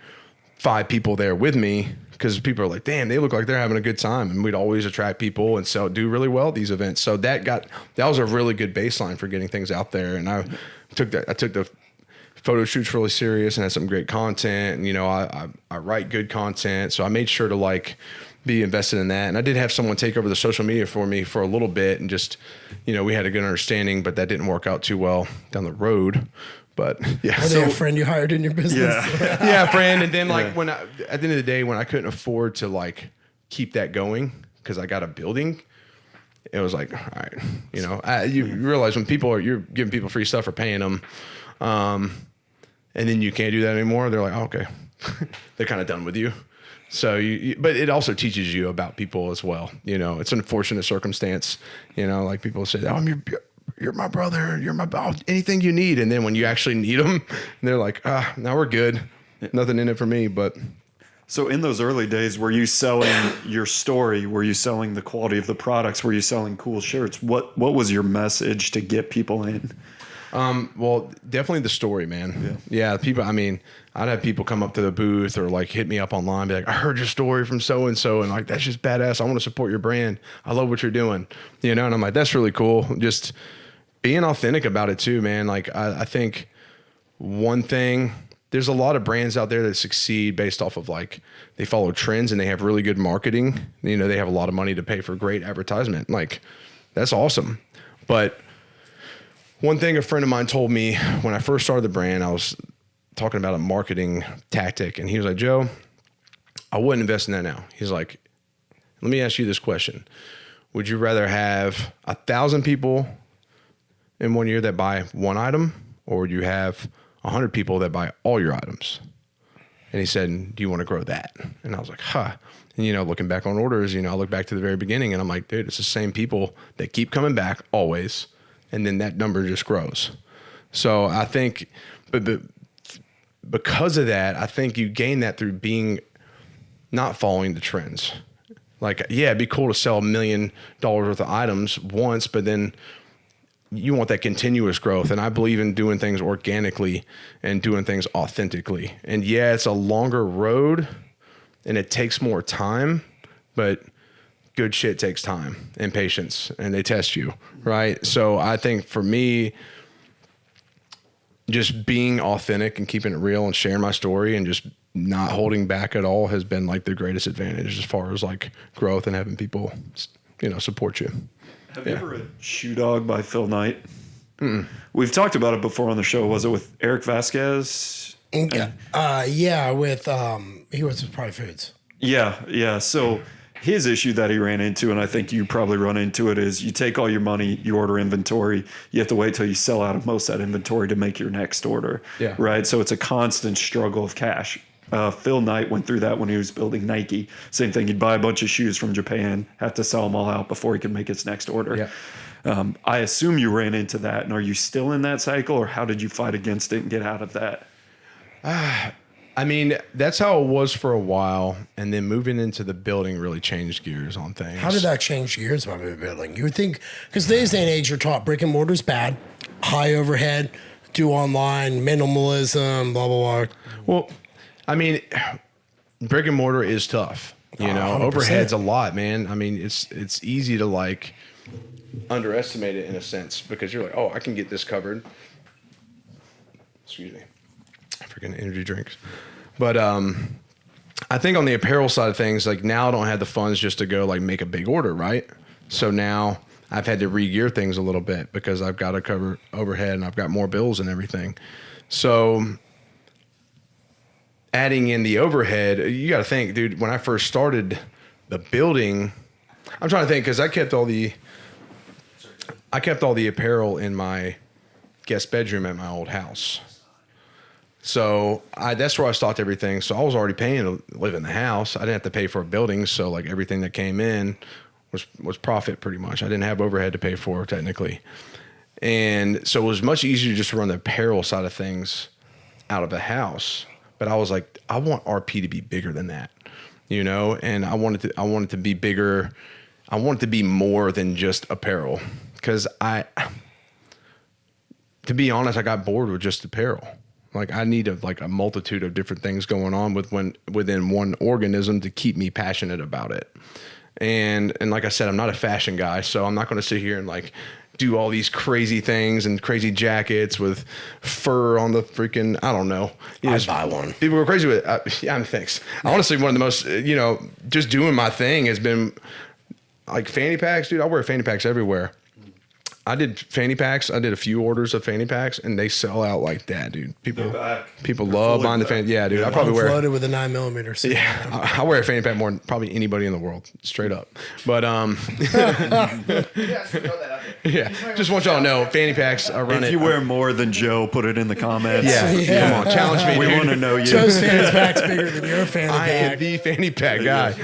5 people there with me, because people are like, damn, they look like they're having a good time. And we'd always attract people and do really well at these events. So that was a really good baseline for getting things out there. And I took the photo shoots really serious and had some great content. And, you know, I write good content. So I made sure to like be invested in that. And I did have someone take over the social media for me for a little bit, and just, we had a good understanding, but that didn't work out too well down the road. But yeah, Are they a friend you hired in your business? Yeah. yeah, friend. And then like at the end of the day, when I couldn't afford to like keep that going because I got a building, it was like, all right, you realize when you're giving people free stuff or paying them, and then you can't do that anymore. They're like, oh, okay, they're kind of done with you. So but it also teaches you about people as well. It's an unfortunate circumstance. Like people say, oh, you're my brother, you're my anything you need. And then when you actually need them, they're like, now we're good. Nothing in it for me, but. So in those early days, were you selling your story? Were you selling the quality of the products? Were you selling cool shirts? What was your message to get people in? Well, definitely the story, man. Yeah. People, I'd have people come up to the booth or like hit me up online, be like, I heard your story from so-and-so. And like, that's just badass. I want to support your brand. I love what you're doing, and I'm like, that's really cool. Just being authentic about it too, man. Like I think one thing, there's a lot of brands out there that succeed based off of like, they follow trends and they have really good marketing. They have a lot of money to pay for great advertisement. Like that's awesome. But one thing a friend of mine told me when I first started the brand, I was talking about a marketing tactic, and he was like, Joe, I wouldn't invest in that now. He's like, let me ask you this question. Would you rather have 1,000 people in 1 year that buy one item, or would you have 100 people that buy all your items? And he said, do you want to grow that? And I was like, And, looking back on orders, I look back to the very beginning and I'm like, dude, it's the same people that keep coming back always. And then that number just grows. So I think, but because of that, I think you gain that through not following the trends. Like, yeah, it'd be cool to sell $1 million worth of items once, but then you want that continuous growth. And I believe in doing things organically and doing things authentically. And yeah, it's a longer road and it takes more time, but good shit takes time and patience, and they test you, right? So I think for me, just being authentic and keeping it real and sharing my story and just not holding back at all has been like the greatest advantage as far as like growth and having people, support you. Have you ever read Shoe Dog by Phil Knight? We've talked about it before on the show. Was it with Eric Vasquez? Yeah, with he was with Pride Foods. Yeah. So his issue that he ran into, and I think you probably run into it, is you take all your money, you order inventory, you have to wait till you sell out of most of that inventory to make your next order. Yeah. Right. So it's a constant struggle of cash. Phil Knight went through that when he was building Nike. Same thing. He'd buy a bunch of shoes from Japan, have to sell them all out before he could make his next order. Yeah. I assume you ran into that. And are you still in that cycle, or how did you fight against it and get out of that? That's how it was for a while, and then moving into the building really changed gears on things. How did that change gears about the building? You would think, because today's day and age, you're taught brick and mortar's bad, high overhead, do online, minimalism, blah, blah, blah. Well, brick and mortar is tough. 100%. Overhead's a lot, man. It's easy to like underestimate it in a sense, because you're like, oh, I can get this covered. Excuse me. Freaking energy drinks. But I think on the apparel side of things, like now I don't have the funds just to go like make a big order, right? So now I've had to re-gear things a little bit because I've got to cover overhead and I've got more bills and everything. So adding in the overhead, you got to think, dude, when I first started the building, I'm trying to think, because I kept all the apparel in my guest bedroom at my old house. So that's where I stocked everything. So I was already paying to live in the house. I didn't have to pay for a building. So like everything that came in was profit pretty much. I didn't have overhead to pay for technically. And so it was much easier just to run the apparel side of things out of the house. But I was like, I want RP to be bigger than that, and I wanted to be bigger. I want it to be more than just apparel, because to be honest, I got bored with just apparel. Like I need a multitude of different things going on within one organism to keep me passionate about it. And like I said, I'm not a fashion guy, so I'm not going to sit here and like do all these crazy things and crazy jackets with fur on the freaking, I don't know. I'd buy one. People were crazy with it. Yeah, thanks. Honestly, one of the most, just doing my thing has been like fanny packs, dude. I wear fanny packs everywhere. I did fanny packs. I did a few orders of fanny packs, and they sell out like that, dude. People love buying the fanny. Yeah, dude. I probably wear floated with a 9mm. So yeah, I wear a fanny pack more than probably anybody in the world, straight up. But yeah, just want y'all to know, fanny packs. I run If it. you wear more than Joe, put it in the comments. Yeah, come on, challenge me. We dude. want to know you. Joe's fanny pack's bigger than your fanny I am pack. the fanny pack guy.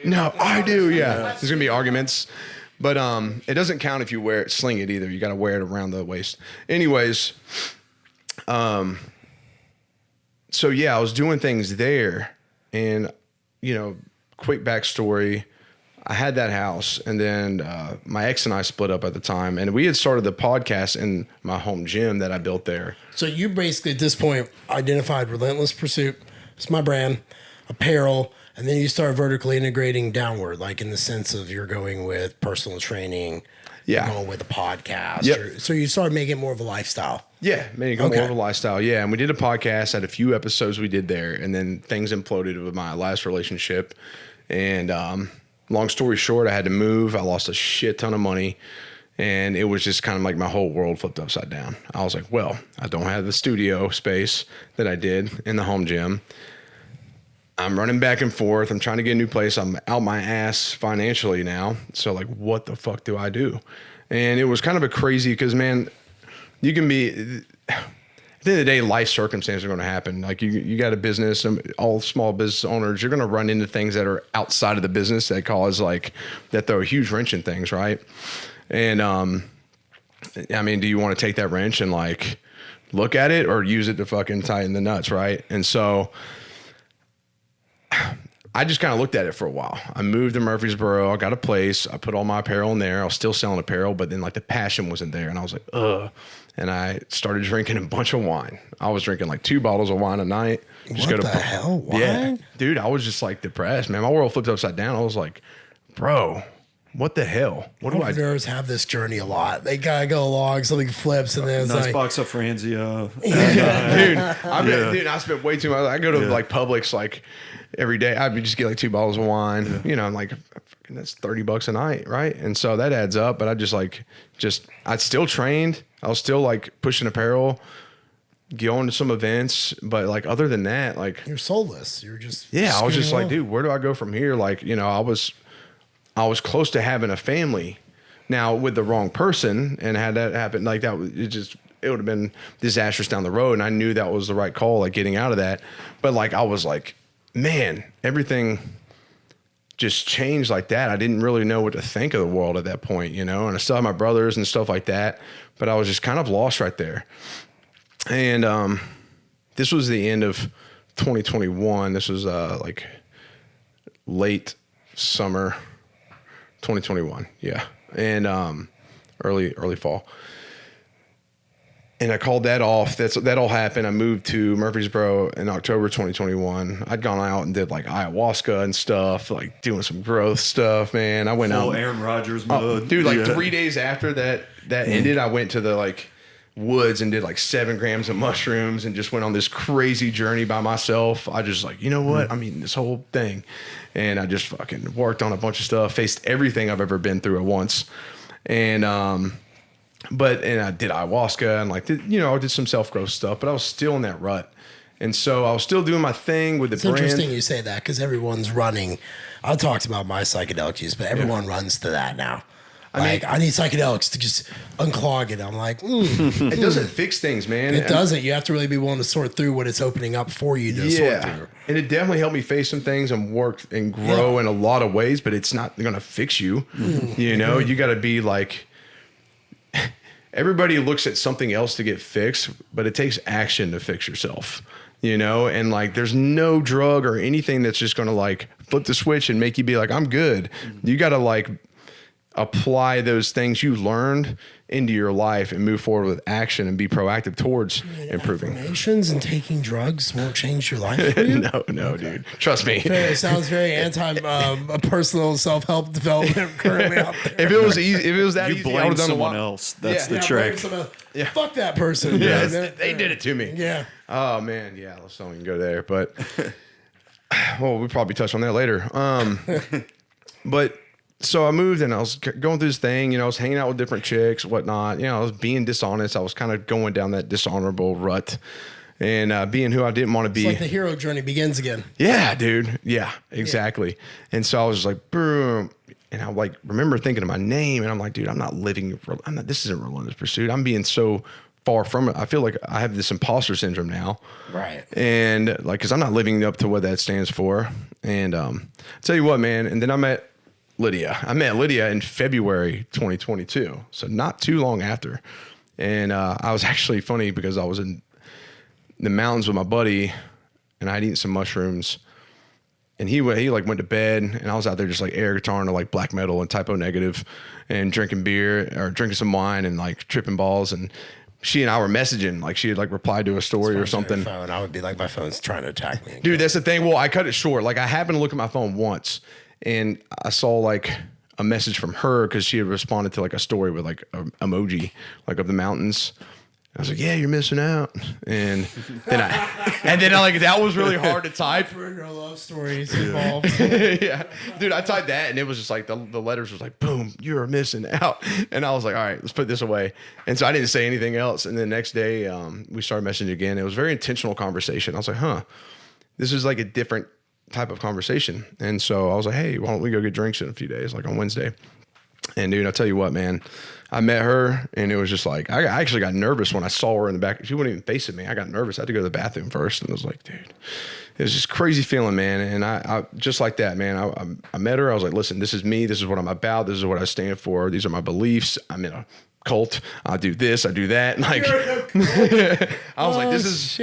No, I do. Yeah, there's gonna be arguments. But it doesn't count if you sling it either. You got to wear it around the waist. Anyways, so yeah, I was doing things there, and quick backstory. I had that house, and then my ex and I split up at the time, and we had started the podcast in my home gym that I built there. So you basically at this point identified Relentless Pursuit. It's my brand, apparel. And then you start vertically integrating downward, like in the sense of you're going with personal training, you're going with a podcast. Yep. So you started making it more of a lifestyle. Yeah, making it more of a lifestyle. Yeah, and we did a podcast, had a few episodes we did there, and then things imploded with my last relationship. And long story short, I had to move. I lost a shit ton of money, and it was just kind of like my whole world flipped upside down. I was like, well, I don't have the studio space that I did in the home gym. I'm running back and forth. I'm trying to get a new place. I'm out my ass financially now. So like, what the fuck do I do? And it was kind of a crazy, because man, you can be, at the end of the day, life circumstances are going to happen. Like you got a business, all small business owners, you're going to run into things that are outside of the business that cause that throw a huge wrench in things. Right. And, I mean, do you want to take that wrench and like look at it or use it to fucking tighten the nuts? Right. And so, I just kind of looked at it for a while. I moved to Murfreesboro. I got a place. I put all my apparel in there. I was still selling apparel, but then like the passion wasn't there. And I was like, ugh. And I started drinking a bunch of wine. I was drinking like 2 bottles of wine a night. What the hell? Wine? Yeah. Dude, I was just like depressed, man. My world flipped upside down. I was like, bro, what the hell? What do I do? Entrepreneurs have this journey a lot. They gotta go along, something flips, and then it's Nice like, box of Franzia. Dude, I spent way too much. I go to like Publix like every day. I would just get like 2 bottles of wine. I'm like, that's $30 a night, right? And so that adds up. But I I still trained. I was still like pushing apparel, going to some events. But like other than that, like you're soulless. You're just I was just like, scooting dude, where do I go from here? Like, I was close to having a family now with the wrong person, and had that happen like that, it would have been disastrous down the road. And I knew that was the right call, like getting out of that. But like, I was like, man, everything just changed like that. I didn't really know what to think of the world at that point, and I still had my brothers and stuff like that, but I was just kind of lost right there. And, this was the end of 2021. This was, like late summer 2021. Yeah. And early fall. And I called that off. That all happened. I moved to Murfreesboro in October 2021. I'd gone out and did like ayahuasca and stuff, like doing some growth stuff, man. I went out. Aaron Rodgers mode. Dude, like 3 days after that ended, I went to the like woods and did like 7 grams of mushrooms and just went on this crazy journey by myself. I just like, you know what? I'm eating this whole thing. And I just fucking worked on a bunch of stuff, faced everything I've ever been through at once. And, and I did ayahuasca and like, I did some self-growth stuff, but I was still in that rut. And so I was still doing my thing with the brand. It's interesting you say that, because everyone's running. I talked about my psychedelic use, but everyone runs to that now. I need psychedelics to just unclog it. I'm like, It doesn't fix things, man. It doesn't. You have to really be willing to sort through what it's opening up for you to sort through. And it definitely helped me face some things and work and grow in a lot of ways, but it's not going to fix you. You got to be like, everybody looks at something else to get fixed, but it takes action to fix yourself, and like, there's no drug or anything that's just going to like flip the switch and make you be like, I'm good. You got to like apply those things you learned into your life and move forward with action and be proactive towards improving. Affirmations and taking drugs won't change your life for you? No, dude. Trust me. It sounds very anti personal self-help development currently out there. If it was easy, if it was that You easy, I would blame have done someone a lot. else. That's Yeah. the trick. Fuck that person. Yeah, Yeah, they did it to me. Yeah. Oh man, yeah. Let's not even go there. But well, we'll probably touch on that later. But so I moved and I was going through this thing. You know, I was hanging out with different chicks, whatnot. You know, I was being dishonest. I was kind of going down that dishonorable rut and being who I didn't want to be. It's like the hero journey begins again. Yeah, dude. Yeah, exactly. And so I was just like, boom. And I like remember thinking of my name, and I'm like, dude, I'm not living. This isn't relentless pursuit. I'm being so far from it. I feel like I have this imposter syndrome now. Right. And like, cause I'm not living up to what that stands for. And tell you what, man. And then I met Lydia. I met Lydia in February 2022, so not too long after. And I was actually funny because I was in the mountains with my buddy, and I'd eaten some mushrooms. And he like went to bed, and I was out there just like air guitaring to like black metal and Typo Negative, and drinking beer or drinking some wine and like tripping balls. And she and I were messaging, like she had like replied to a story or something. Phone, I would be like, my phone's trying to attack me. Dude, that's the thing. Well, I cut it short. Like I happened to look at my phone once, and I saw like a message from her because she had responded to like a story with like an emoji like of the mountains. I was like, yeah, you're missing out. And then I like, that was really hard to type. Your love stories involved. Yeah. Dude, I typed that and it was just like the letters was like, boom, you're missing out. And I was like, all right, let's put this away. And so I didn't say anything else. And the next day we started messaging again. It was a very intentional conversation. I was like, this is like a different type of conversation. And so I was like, hey, why don't we go get drinks in a few days, like on Wednesday? And dude, I'll tell you what, man, I met her and it was just like, I actually got nervous when I saw her in the back. She wouldn't even face at me. I got nervous. I had to go to the bathroom first. And I was like, dude, it was just crazy feeling, man. And I just like that, man, I met her. I was like, listen, this is me. This is what I'm about. This is what I stand for. These are my beliefs. I'm in a cult. I do this. I do that. Like, I was like, this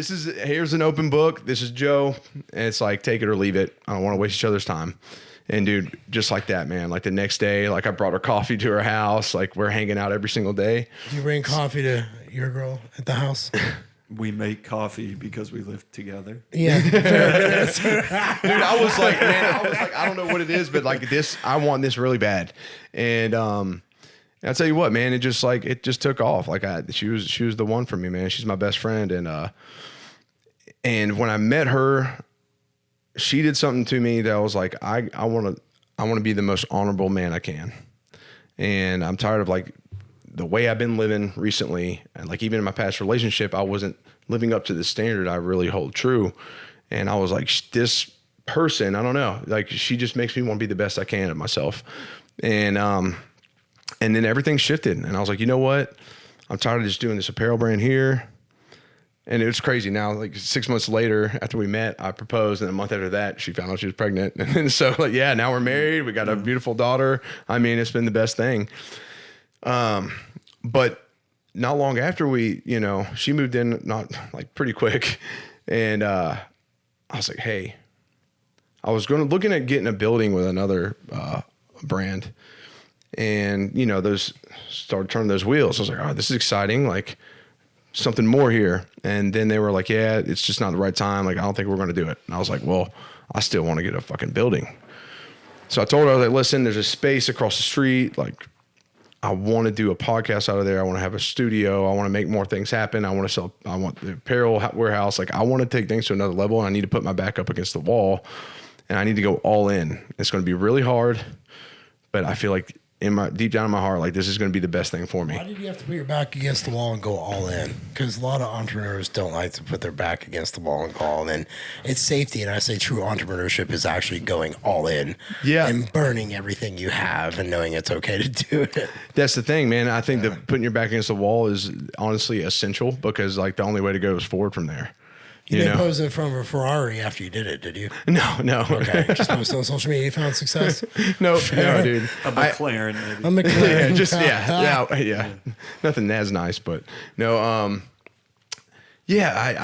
is, here's an open book. This is Joe. And it's like, take it or leave it. I don't want to waste each other's time. And dude, just like that, man, like the next day, like I brought her coffee to her house. Like we're hanging out every single day. Do you bring coffee to your girl at the house? We make coffee because we live together. Yeah. Fair answer. Dude, I was like, I don't know what it is, but like this, I want this really bad. And I'll tell you what, man, it just took off. Like she was the one for me, man. She's my best friend. And when I met her, she did something to me that I was like, I want to be the most honorable man I can. And I'm tired of like the way I've been living recently. And like, even in my past relationship, I wasn't living up to the standard I really hold true. And I was like, this person, I don't know, like she just makes me want to be the best I can of myself. And then everything shifted. And I was like, you know what? I'm tired of just doing this apparel brand here. And it was crazy. Now, like 6 months later, after we met, I proposed, and a month after that, she found out she was pregnant. And so, like, yeah, now we're married. We got a beautiful daughter. I mean, it's been the best thing. But not long after she moved in, not like pretty quick, and I was like, hey, I was looking at getting a building with another brand, and those started turning those wheels. I was like, oh, this is exciting, like something more here. And then they were like, yeah, it's just not the right time. Like, I don't think we're going to do it. And I was like, well, I still want to get a fucking building. So I told her, I was like, listen, there's a space across the street. Like, I want to do a podcast out of there. I want to have a studio. I want to make more things happen. I want the apparel warehouse. Like, I want to take things to another level, and I need to put my back up against the wall, and I need to go all in. It's going to be really hard, but I feel like deep down in my heart, like this is going to be the best thing for me. Why did you have to put your back against the wall and go all in? Because a lot of entrepreneurs don't like to put their back against the wall and go all in. It's safety, and I say true entrepreneurship is actually going all in. Yeah. And burning everything you have and knowing it's okay to do it. That's the thing, man. I think that putting your back against the wall is honestly essential, because like the only way to go is forward from there. You didn't pose in front of a Ferrari after you did it, did you? No. Okay, just posted on social media. You found success? No, dude. A McLaren, maybe. A McLaren. Yeah. Nothing as nice, but no. Yeah,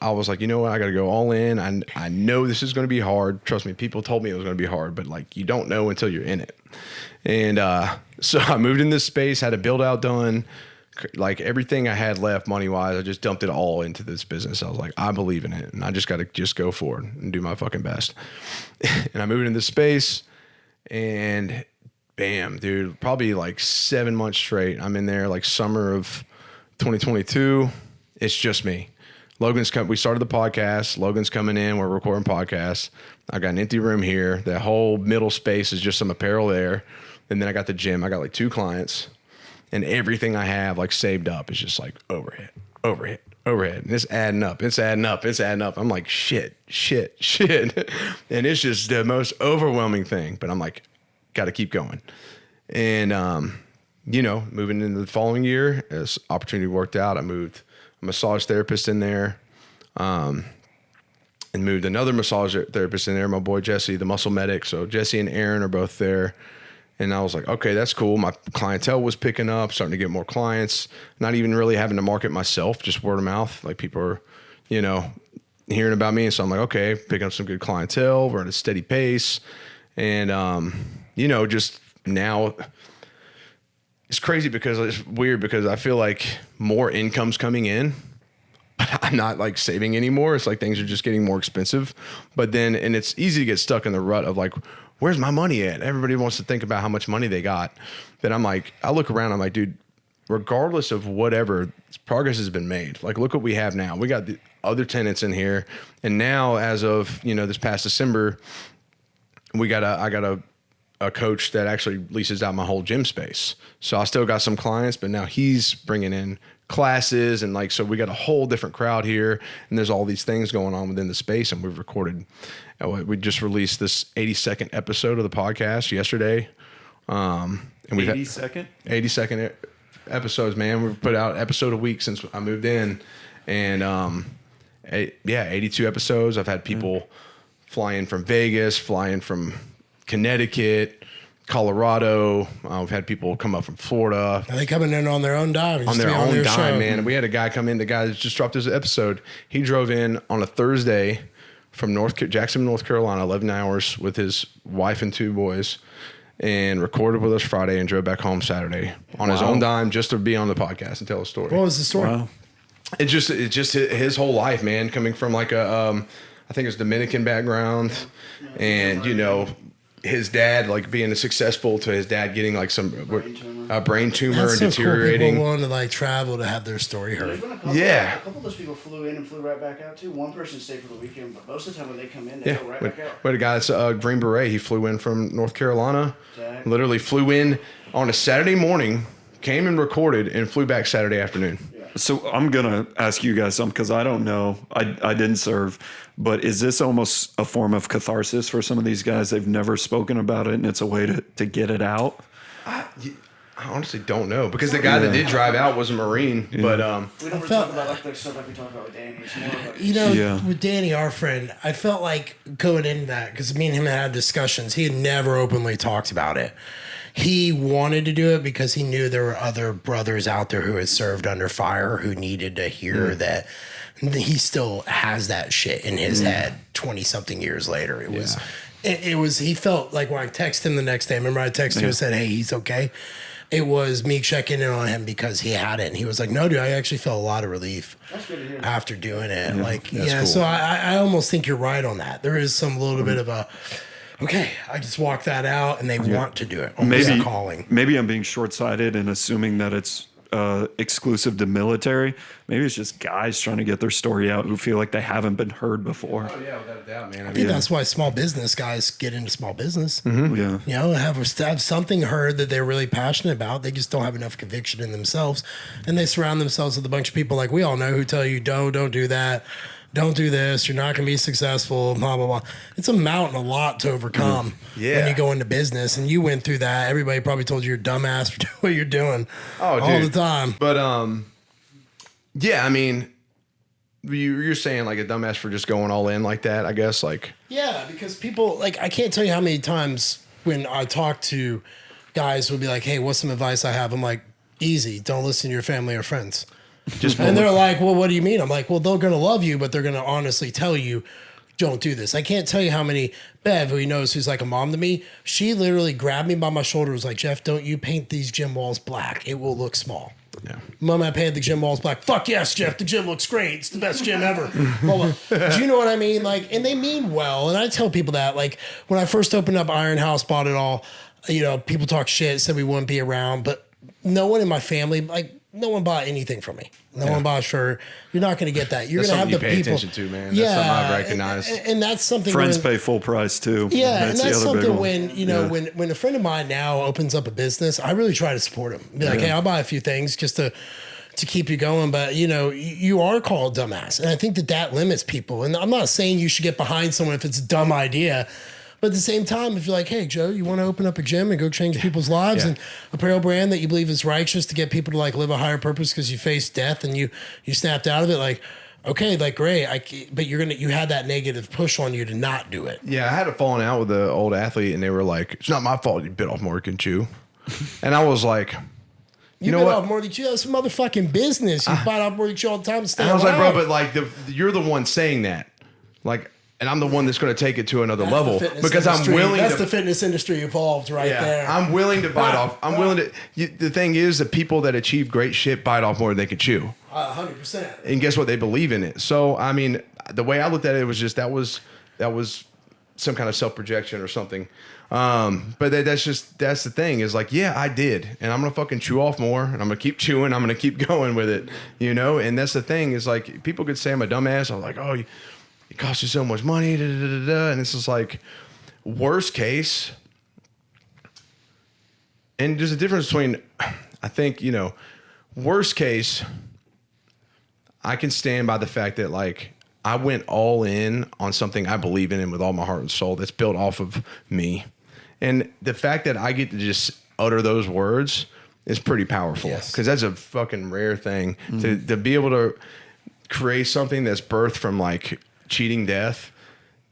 I was like, you know what? I got to go all in. I know this is going to be hard. Trust me, people told me it was going to be hard, but like, you don't know until you're in it. And so I moved in this space, had a build out done, like everything I had left money wise. I just dumped it all into this business. I was like, I believe in it, and I just got to just go for it and do my fucking best. And I moved in this space, and bam, dude, probably like 7 months straight. I'm in there like summer of 2022. It's just me. We started the podcast. Logan's coming in. We're recording podcasts. I got an empty room here. That whole middle space is just some apparel there. And then I got the gym. I got like 2 clients, and everything I have like saved up is just like overhead. And it's adding up. I'm like, shit. And it's just the most overwhelming thing. But I'm like, got to keep going. And, moving into the following year, as opportunity worked out, I moved a massage therapist in there, and moved another massage therapist in there, my boy Jesse, the muscle medic. So Jesse and Aaron are both there. And I was like, okay, that's cool. My clientele was picking up, starting to get more clients, not even really having to market myself, just word of mouth. Like people are, hearing about me. And so I'm like, okay, picking up some good clientele. We're at a steady pace. And, just now it's crazy because it's weird because I feel like more income's coming in, but I'm not like saving anymore. It's like things are just getting more expensive. But then, and it's easy to get stuck in the rut of like, where's my money at? Everybody wants to think about how much money they got. But I'm like, I look around, I'm like, dude, regardless of whatever, progress has been made. Like, look what we have now. We got the other tenants in here. And now as of, this past December, I got a coach that actually leases out my whole gym space. So I still got some clients, but now he's bringing in classes. And like, so we got a whole different crowd here, and there's all these things going on within the space. And we've recorded, we just released this 82nd episode of the podcast yesterday. And we've 82nd episodes, man. We've put out an episode a week since I moved in, and 82 episodes. I've had people fly in from Vegas, fly in from Connecticut, Colorado. We've had people come up from Florida. Are they coming in on their own dime? On their own dime, man. And we had a guy come in. The guy that just dropped his episode. He drove in on a Thursday from Jackson, North Carolina, 11 hours with his wife and 2 boys, and recorded with us Friday and drove back home Saturday on his own dime just to be on the podcast and tell a story. What was the story? Wow. It's just his whole life, man, coming from like a, I think it's Dominican background, and his dad like being successful to his dad getting like a brain tumor That's and so deteriorating. Cool. People want to like travel to have their story heard. Yeah. A couple of those people flew in and flew right back out too. One person stayed for the weekend, but most of the time when they come in, they go right back out. We had a guy that's Green Beret. He flew in from North Carolina. Exactly. Literally flew in on a Saturday morning, came and recorded, and flew back Saturday afternoon. So I'm going to ask you guys something because I don't know. I didn't serve. But is this almost a form of catharsis for some of these guys? They've never spoken about it, and it's a way to get it out? I honestly don't know, because the guy that did drive out was a Marine. Yeah. But we don't talk about like stuff like we talk about with Danny. It's more like, with Danny, our friend, I felt like going into that, because me and him had discussions. He had never openly talked about it. He wanted to do it because he knew there were other brothers out there who had served under fire who needed to hear that he still has that shit in his head 20-something years later. It was, he felt like when I texted him the next day, remember I texted him and said, hey, he's okay. It was me checking in on him because he had it. And he was like, no, dude, I actually felt a lot of relief after doing it. Cool. So I almost think you're right on that. There is some little bit of a, okay, I just walked that out, and they want to do it. Maybe calling. Maybe I'm being short-sighted and assuming that it's exclusive to military. Maybe it's just guys trying to get their story out who feel like they haven't been heard before. Oh yeah, without a doubt, man. I think that's why small business guys get into small business. Mm-hmm. Yeah, have something heard that they're really passionate about. They just don't have enough conviction in themselves, and they surround themselves with a bunch of people like we all know who tell you don't do that. Don't do this. You're not going to be successful. Blah, blah, blah. It's a mountain, a lot to overcome when you go into business. And you went through that. Everybody probably told you you're a dumbass for doing what you're doing all the time. But, I mean, you're saying like a dumbass for just going all in like that, I guess. Like, yeah, because people, like, I can't tell you how many times when I talk to guys who will be like, hey, what's some advice I have? I'm like, easy. Don't listen to your family or friends. And they're like, well, what do you mean? I'm like, well, they're going to love you, but they're going to honestly tell you, don't do this. I can't tell you how many, Bev, who he knows, who's like a mom to me, she literally grabbed me by my shoulder, was like, Jeff, don't you paint these gym walls black. It will look small. Yeah. Mom, I painted the gym walls black. Fuck yes, Jeff, the gym looks great. It's the best gym ever. Do you know what I mean? Like, and they mean well. And I tell people that, like, when I first opened up Iron House, bought it all, you know, people talk shit, said we wouldn't be around, but no one in my family, like, no one bought anything from me. No one bought a shirt. You're not going to get that. You're going to have the pay people. attention to, man. That's something I've recognized. And that's something. Friends pay full price too. Yeah, and that's the other big something one. when, you know, when a friend of mine now opens up a business, I really try to support him. Be like, hey, I'll buy a few things just to keep you going. But, you know, you are called dumbass. And I think that limits people. And I'm not saying you should get behind someone if it's a dumb idea. But at the same time, if you're like, hey, Joe, you want to open up a gym and go change people's lives and apparel brand that you believe is righteous to get people to like live a higher purpose because you faced death and you snapped out of it, like, okay, like great. But you had that negative push on you to not do it. Yeah, I had a falling out with the old athlete, and they were like, "It's not my fault you bit off more than you." And I was like, "You know bit what? off more than you. That's a motherfucking business. You bite off more than you all the time. And I was like, bro, but like you're the one saying that, like, and I'm the one that's going to take it to another level because I'm willing. That's the fitness industry evolved there. I'm willing to bite off. I'm willing to. The thing is, the people that achieve great shit bite off more than they can chew. 100%. And guess what? They believe in it. So I mean, the way I looked at it was just that was some kind of self projection or something. But that's the thing is like, yeah, I did, and I'm gonna fucking chew off more, and I'm gonna keep chewing. I'm gonna keep going with it, you know. And that's the thing is like, people could say I'm a dumbass. I'm like, oh, it costs you so much money, and it's just like, worst case. And there's a difference between, I think, you know, worst case, I can stand by the fact that like I went all in on something I believe in with all my heart and soul that's built off of me. And the fact that I get to just utter those words is pretty powerful. Because that's a fucking rare thing to be able to create something that's birthed from like cheating death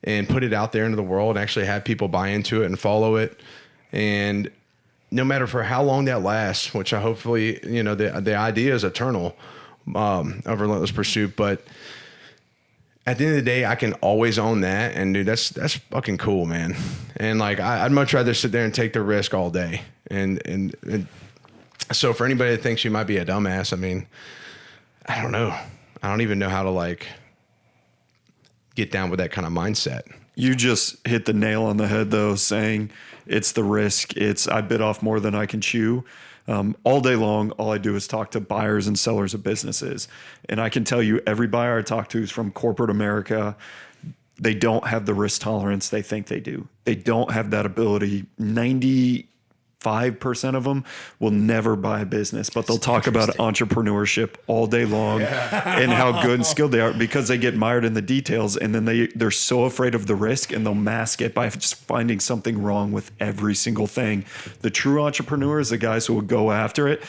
and put it out there into the world and actually have people buy into it and follow it. And no matter for how long that lasts, which I hopefully, you know, the idea is eternal, of relentless pursuit. But at the end of the day, I can always own that. And dude, that's fucking cool, man. And like, I'd much rather sit there and take the risk all day. And so for anybody that thinks you might be a dumbass, I mean, I don't know. I don't even know how to like get down with that kind of mindset. You just hit the nail on the head though, saying it's the risk. It's I bit off more than I can chew. All day long, all I do is talk to buyers and sellers of businesses. And I can tell you every buyer I talk to is from corporate America. They don't have the risk tolerance they think they do. They don't have that ability. 95% of them will never buy a business, but they'll talk about entrepreneurship all day long and how good and skilled they are because they get mired in the details. And then they're so afraid of the risk and they'll mask it by just finding something wrong with every single thing. The true entrepreneurs, the guys who will go after it,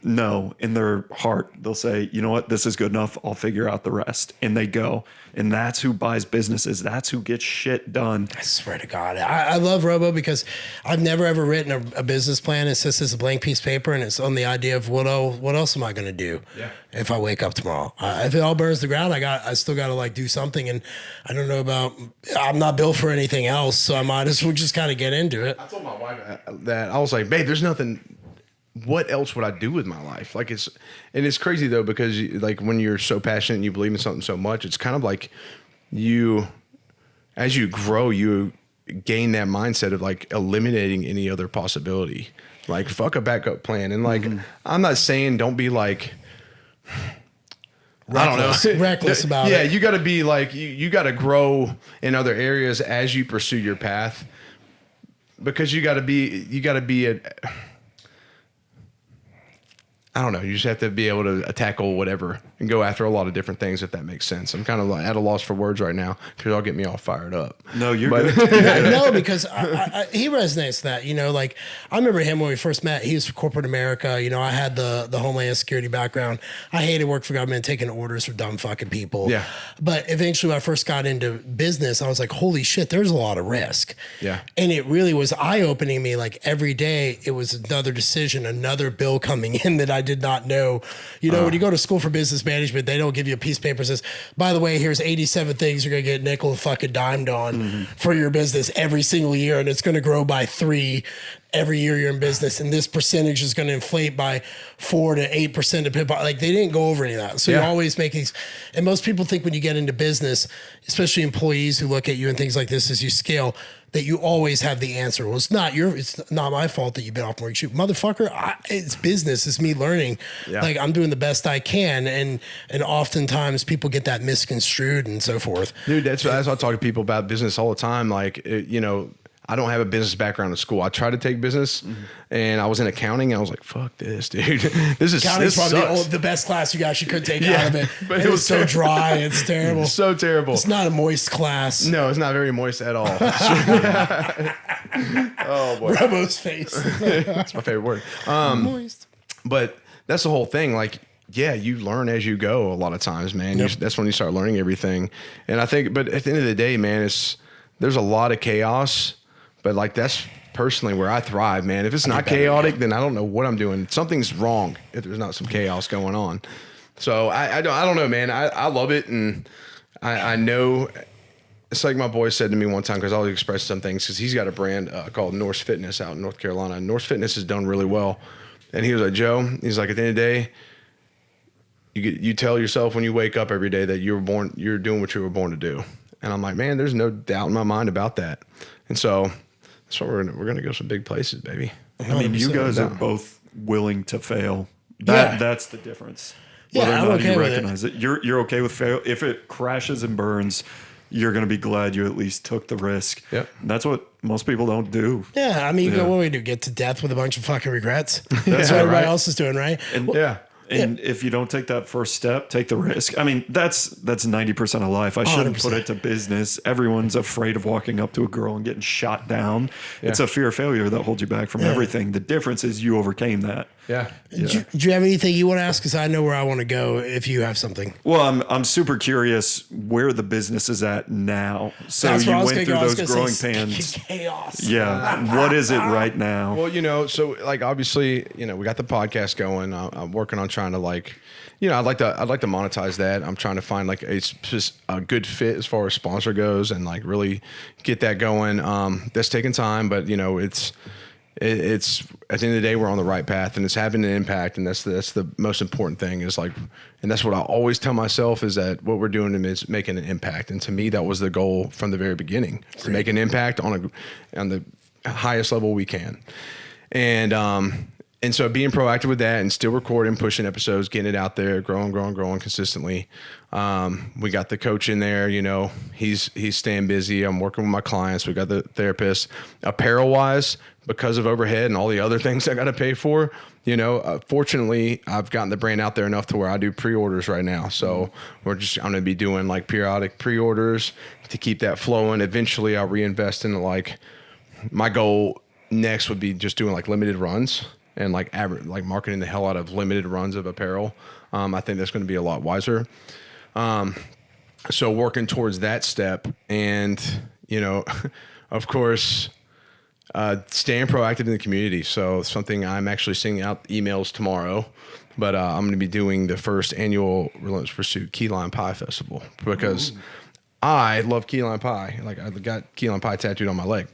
no, in their heart, they'll say, you know what, this is good enough. I'll figure out the rest. And they go. And that's who buys businesses. That's who gets shit done. I swear to God. I love Robo because I've never ever written a business plan. It's just as a blank piece of paper and it's on the idea of what else am I going to do if I wake up tomorrow? If it all burns to the ground, I still got to like do something. And I don't know I'm not built for anything else. So I might as well just kind of get into it. I told my wife that I was like, babe, there's nothing. What else would I do with my life? Like it's crazy though, because like when you're so passionate and you believe in something so much, it's kind of like as you grow, you gain that mindset of like eliminating any other possibility, like fuck a backup plan. And like, I'm not saying don't be like, Reckless, I don't know, reckless about it. Yeah. You gotta be like, you gotta grow in other areas as you pursue your path because you gotta be I don't know. You just have to be able to tackle whatever and go after a lot of different things, if that makes sense. I'm kind of like at a loss for words right now because I'll get me all fired up. No, you're good. No, because he resonates with that. You know, like I remember him when we first met. He was for corporate America. You know, I had the Homeland Security background. I hated work for government, taking orders for dumb fucking people. Yeah. But eventually, when I first got into business, I was like, holy shit, there's a lot of risk. Yeah. And it really was eye-opening me. Like every day, it was another decision, another bill coming in that I I did not know. You know, when you go to school for business management, they don't give you a piece of paper that says, by the way, here's 87 things you're going to get nickel and fucking dimed on for your business every single year. And it's going to grow by 3 every year you're in business. And this percentage is going to inflate by 4 to 8% of people. Like, they didn't go over any of that. So you always make these. And most people think when you get into business, especially employees who look at you and things like this as you scale, that you always have the answer. Well, it's not my fault that you've been off more. Shoot, motherfucker, it's business. It's me learning. Yeah. Like, I'm doing the best I can. And oftentimes people get that misconstrued and so forth. Dude, that's I talk to people about business all the time. Like, you know, I don't have a business background in school. I tried to take business, and I was in accounting, and I was like, "Fuck this, dude! This is Accounting's this probably the best class you actually could take out of it. But it was so dry. It's terrible. So terrible. It's not a moist class. No, it's not very moist at all. Oh boy, Robo's face. That's my favorite word. Moist. But that's the whole thing. Like, yeah, you learn as you go. A lot of times, man. Yep. That's when you start learning everything. And I think, but at the end of the day, man, there's a lot of chaos. But like, that's personally where I thrive, man. If it's not chaotic, then I don't know what I'm doing. Something's wrong if there's not some chaos going on. So I don't know, man. I love it, and I know. It's like my boy said to me one time, because I always express some things, because he's got a brand called Norse Fitness out in North Carolina. Norse Fitness has done really well, and he was like, Joe, he's like, at the end of the day, you tell yourself when you wake up every day that you're doing what you were born to do. And I'm like, man, there's no doubt in my mind about that. And so that's what we're gonna go some big places, baby. I mean, you guys are both willing to fail. That's the difference. Whether or not you recognize it. You're okay with fail. If it crashes and burns, you're gonna be glad you at least took the risk. Yep. That's what most people don't do. Yeah, I mean, you go, what do we do? Get to death with a bunch of fucking regrets? That's what everybody else is doing, right? And if you don't take that first step, take the risk. I mean, that's 90% of life. I shouldn't 100%. put it to business. Everyone's afraid of walking up to a girl and getting shot down. Yeah. It's a fear of failure that holds you back from everything. The difference is you overcame that. Yeah. Do you have anything you want to ask? Because I know where I want to go if you have something. Well, I'm super curious where the business is at now. So That's you went through those growing pains. Chaos. Yeah. What is it right now? Well, you know, so like, obviously, you know, we got the podcast going. I'm working on trying to, like, you know, I'd like to monetize that. I'm trying to find like a good fit as far as sponsor goes, and like really get that going. That's taking time, but you know, it's at the end of the day, we're on the right path, and it's having an impact. And that's the most important thing, is like, and that's what I always tell myself, is that what we're doing is making an impact. And to me, that was the goal from the very beginning, to make an impact on the highest level we can. And so being proactive with that, and still recording, pushing episodes, getting it out there, growing consistently. We got the coach in there, you know, he's staying busy. I'm working with my clients. We got the therapist. Apparel wise, because of overhead and all the other things I got to pay for, you know, fortunately I've gotten the brand out there enough to where I do pre-orders right now. So I'm going to be doing like periodic pre-orders to keep that flowing. Eventually I'll reinvest in, like, my goal next would be just doing like limited runs, and like marketing the hell out of limited runs of apparel. I think that's going to be a lot wiser. So working towards that step, and, you know, of course, staying proactive in the community. So something I'm actually sending out emails tomorrow, but I'm going to be doing the first annual Relentless Pursuit Key Lime Pie Festival, because I love key lime pie. Like, I've got key lime pie tattooed on my leg,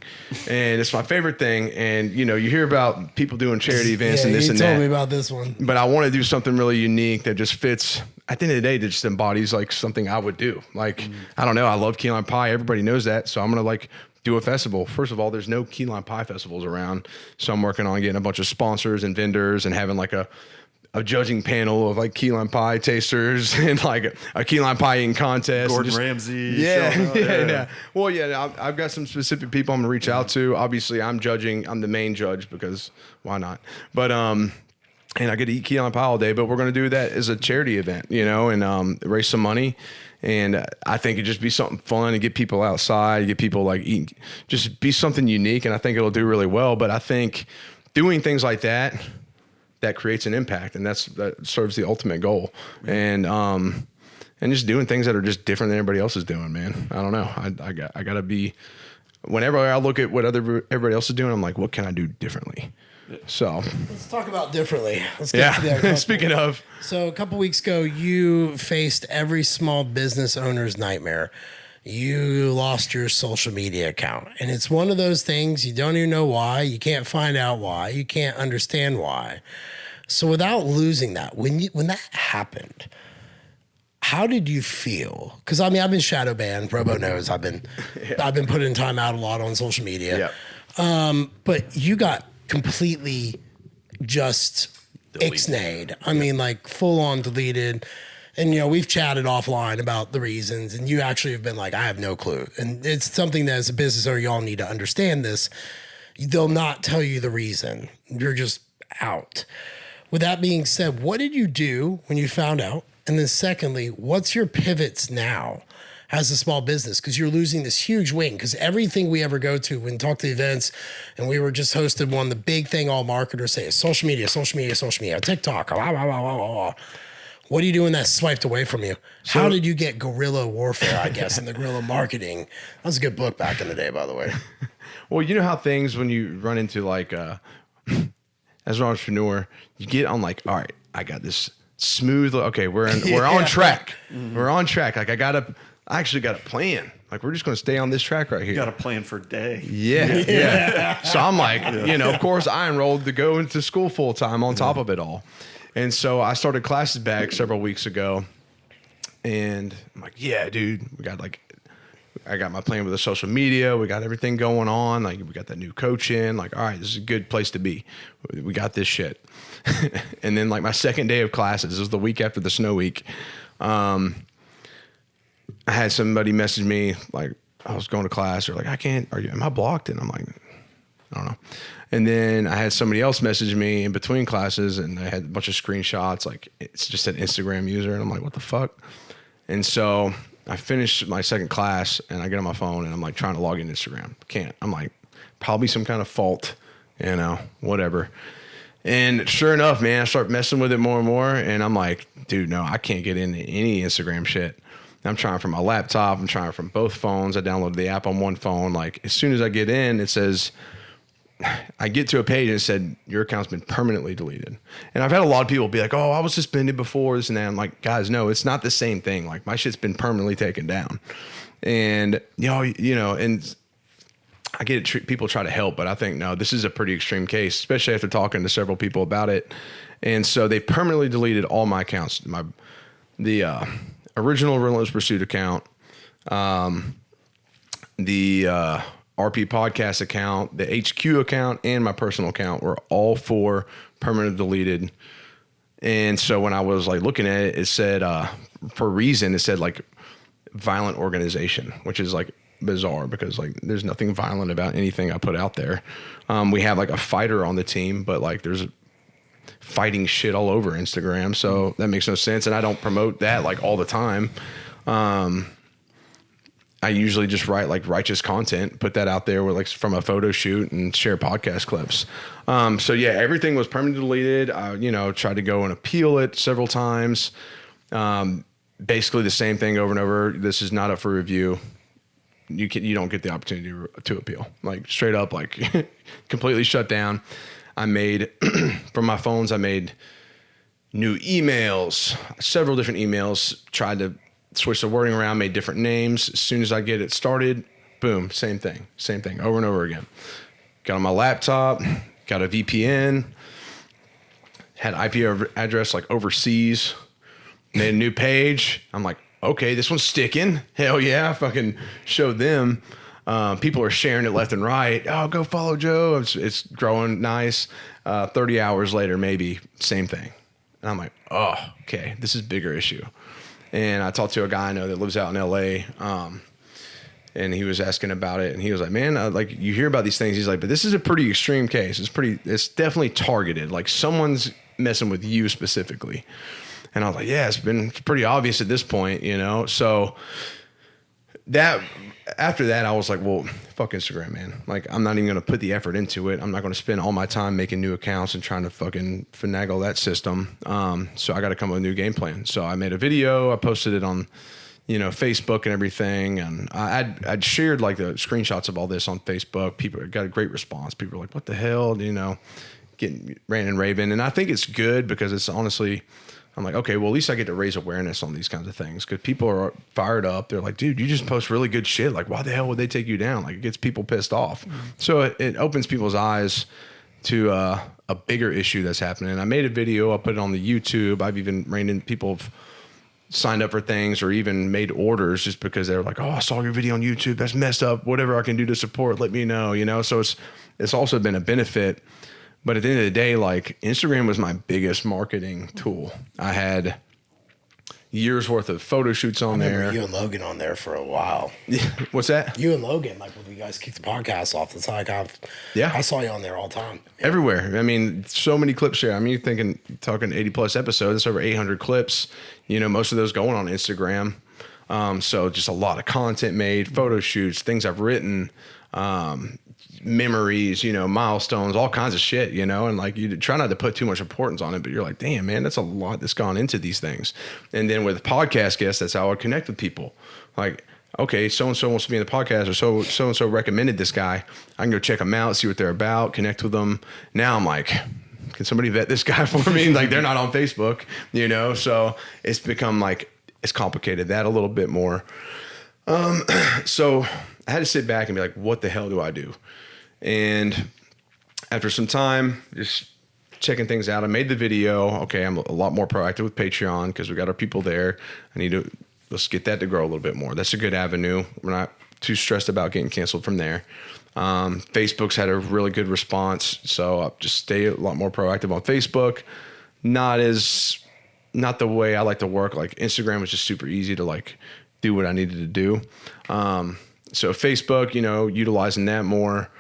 and it's my favorite thing. And you know, you hear about people doing charity events and this and that. You told me about this one. But I want to do something really unique that just fits. At the end of the day, that just embodies like something I would do. Like, I don't know. I love key lime pie. Everybody knows that. So I'm gonna like do a festival. First of all, there's no key lime pie festivals around, so I'm working on getting a bunch of sponsors and vendors, and having like a judging panel of like key lime pie tasters, and like a key lime pie eating contest. Gordon Ramsay. Yeah. Well, yeah, I've got some specific people I'm gonna reach out to. Obviously, I'm the main judge, because why not? But and I get to eat key lime pie all day. But we're gonna do that as a charity event, you know, and raise some money. And I think it'd just be something fun to get people outside, get people like eating, just be something unique. And I think it'll do really well. But I think doing things like that creates an impact, and that serves the ultimate goal. And just doing things that are just different than everybody else is doing, man. I don't know. I gotta be, whenever I look at what everybody else is doing, I'm like, what can I do differently? So Let's talk about differently. Let's get to the other yeah. couple. Speaking of, So a couple weeks ago, you faced every small business owner's nightmare. You lost your social media account. And it's one of those things you don't even know why. You can't find out why. You can't understand why. So without losing that, when that happened, how did you feel? Because I mean, I've been shadow banned. Robo knows I've been putting time out a lot on social media. But you got completely just ixnayed. I mean, like full on deleted. And, you know, we've chatted offline about the reasons, and you actually have been like, I have no clue. And it's something that as a business owner, y'all need to understand this. They'll not tell you the reason. You're just out. With that being said, what did you do when you found out? And then secondly, what's your pivots now as a small business? Because you're losing this huge wing. Because everything we ever go to, when we talk to events, and we were just hosted one, the big thing all marketers say is social media, TikTok, blah, blah, blah, blah, blah. What are you doing that swiped away from you? How did you get guerrilla warfare, I guess, and the guerrilla marketing? That was a good book back in the day, by the way. well, you know how things, when you run into like, as an entrepreneur, you get on like, all right, I got this smooth. Okay, we're on track. Mm-hmm. We're on track. Like I actually got a plan. Like we're just going to stay on this track right here. You got a plan for day. Yeah. So I'm like, of course I enrolled to go into school full time on top of it all. And so I started classes back several weeks ago, and I'm like, yeah, dude, I got my plan with the social media. We got everything going on. Like we got that new coach in. Like, all right, this is a good place to be. We got this shit. And then like my second day of classes, this was the week after the snow week. I had somebody message me like I was going to class or like, am I blocked? And I'm like, I don't know. And then I had somebody else message me in between classes, and I had a bunch of screenshots. Like it's just an Instagram user, and I'm like, what the fuck? And so I finished my second class, and I get on my phone, and I'm like trying to log in Instagram. Can't. I'm like, probably some kind of fault, whatever. And sure enough, man, I start messing with it more and more, and I'm like, dude, no, I can't get into any Instagram shit. I'm trying from my laptop. I'm trying from both phones. I downloaded the app on one phone. Like as soon as I get in, it says, I get to a page and it said, your account's been permanently deleted. And I've had a lot of people be like, oh, I was suspended before this and that. I'm like, guys, no, it's not the same thing. Like my shit's been permanently taken down. And, and I get it. People try to help, but I think, no, this is a pretty extreme case, especially after talking to several people about it. And so they permanently deleted all my accounts. The original Relentless Pursuit account, the RP podcast account, the HQ account, and my personal account were all four permanently deleted. And so when I was like looking at it, it said, for a reason, it said like violent organization, which is like bizarre because like there's nothing violent about anything I put out there. We have like a fighter on the team, but like there's fighting shit all over Instagram. So that makes no sense. And I don't promote that like all the time. I usually just write like righteous content, put that out there with like from a photo shoot and share podcast clips. So yeah, everything was permanently deleted. I, tried to go and appeal it several times. Basically the same thing over and over. This is not up for review. You don't get the opportunity to appeal. Like straight up, like completely shut down. I made from my phones. I made new emails, several different emails. Tried to switch the wording around, made different names. As soon as I get it started, boom, same thing, over and over again. Got on my laptop, got a VPN, had IP address like overseas, made a new page. I'm like, okay, this one's sticking. Hell yeah, I fucking showed them. People are sharing it left and right. Oh, go follow Joe. It's growing nice. 30 hours later, maybe, same thing. And I'm like, oh, okay, this is a bigger issue. And I talked to a guy I know that lives out in LA, and he was asking about it. And he was like, man, like you hear about these things. He's like, but this is a pretty extreme case. It's definitely targeted. Like someone's messing with you specifically. And I was like, yeah, it's pretty obvious at this point, So after that, I was like, well, fuck Instagram, man. Like, I'm not even going to put the effort into it. I'm not going to spend all my time making new accounts and trying to fucking finagle that system. So I got to come up with a new game plan. So I made a video. I posted it on, Facebook and everything. And I'd shared like the screenshots of all this on Facebook. People got a great response. People were like, what the hell? getting ranting and raving. And I think it's good because it's honestly, I'm like, okay, well, at least I get to raise awareness on these kinds of things because people are fired up. They're like, dude, you just post really good shit. Like, why the hell would they take you down? Like, it gets people pissed off. So it opens people's eyes to a bigger issue that's happening. And I made a video. I put it on the YouTube. I've even reined in people have signed up for things or even made orders just because they're like, oh, I saw your video on YouTube. That's messed up. Whatever I can do to support, let me know, you know? So it's also been a benefit. But at the end of the day, like Instagram was my biggest marketing tool. I had years worth of photo shoots on there. You and Logan on there for a while. What's that? You and Logan, like when you guys kicked the podcast off, that's like I saw you on there all the time. Everywhere. I mean, so many clips here. I mean, you're talking 80 plus episodes, over 800 clips, you know, most of those going on Instagram. So just a lot of content made, photo shoots, things I've written, memories, you know, milestones, all kinds of shit, you know, and like you try not to put too much importance on it, but you're like, damn, man, that's a lot that's gone into these things. And then with podcast guests, that's how I connect with people. Like, okay, so-and-so wants to be in the podcast, or so-and-so recommended this guy. I can go check them out, see what they're about, connect with them. Now I'm like, can somebody vet this guy for me? Like, they're not on Facebook, you know? So it's become like, it's complicated that a little bit more. So I had to sit back and be like, what the hell do I do? And after some time, just checking things out, I made the video. Okay, I'm a lot more proactive with Patreon because we got our people there. Let's get that to grow a little bit more. That's a good avenue. We're not too stressed about getting canceled from there. Facebook's had a really good response, so I'll just stay a lot more proactive on Facebook. Not the way I like to work. Like Instagram was just super easy to like do what I needed to do. So Facebook, you know, utilizing that more.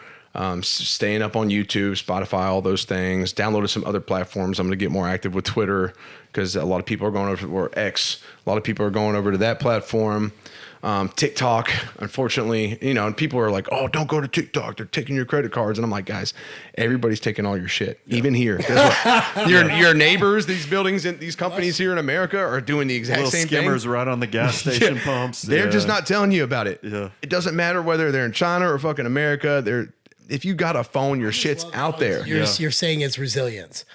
Staying up on YouTube, Spotify, all those things. Downloaded some other platforms. I'm going to get more active with Twitter because a lot of people are going over, or X. A lot of people are going over to that platform. TikTok, unfortunately, you know, and people are like, oh, don't go to TikTok. They're taking your credit cards. And I'm like, guys, everybody's taking all your shit, even here. Guess what? Your neighbors, these buildings and these companies here in America are doing the exact same thing. Skimmers right on the gas station pumps. They're just not telling you about it. Yeah. It doesn't matter whether they're in China or fucking America. If you got a phone, your shit's out there. You're saying it's resilience.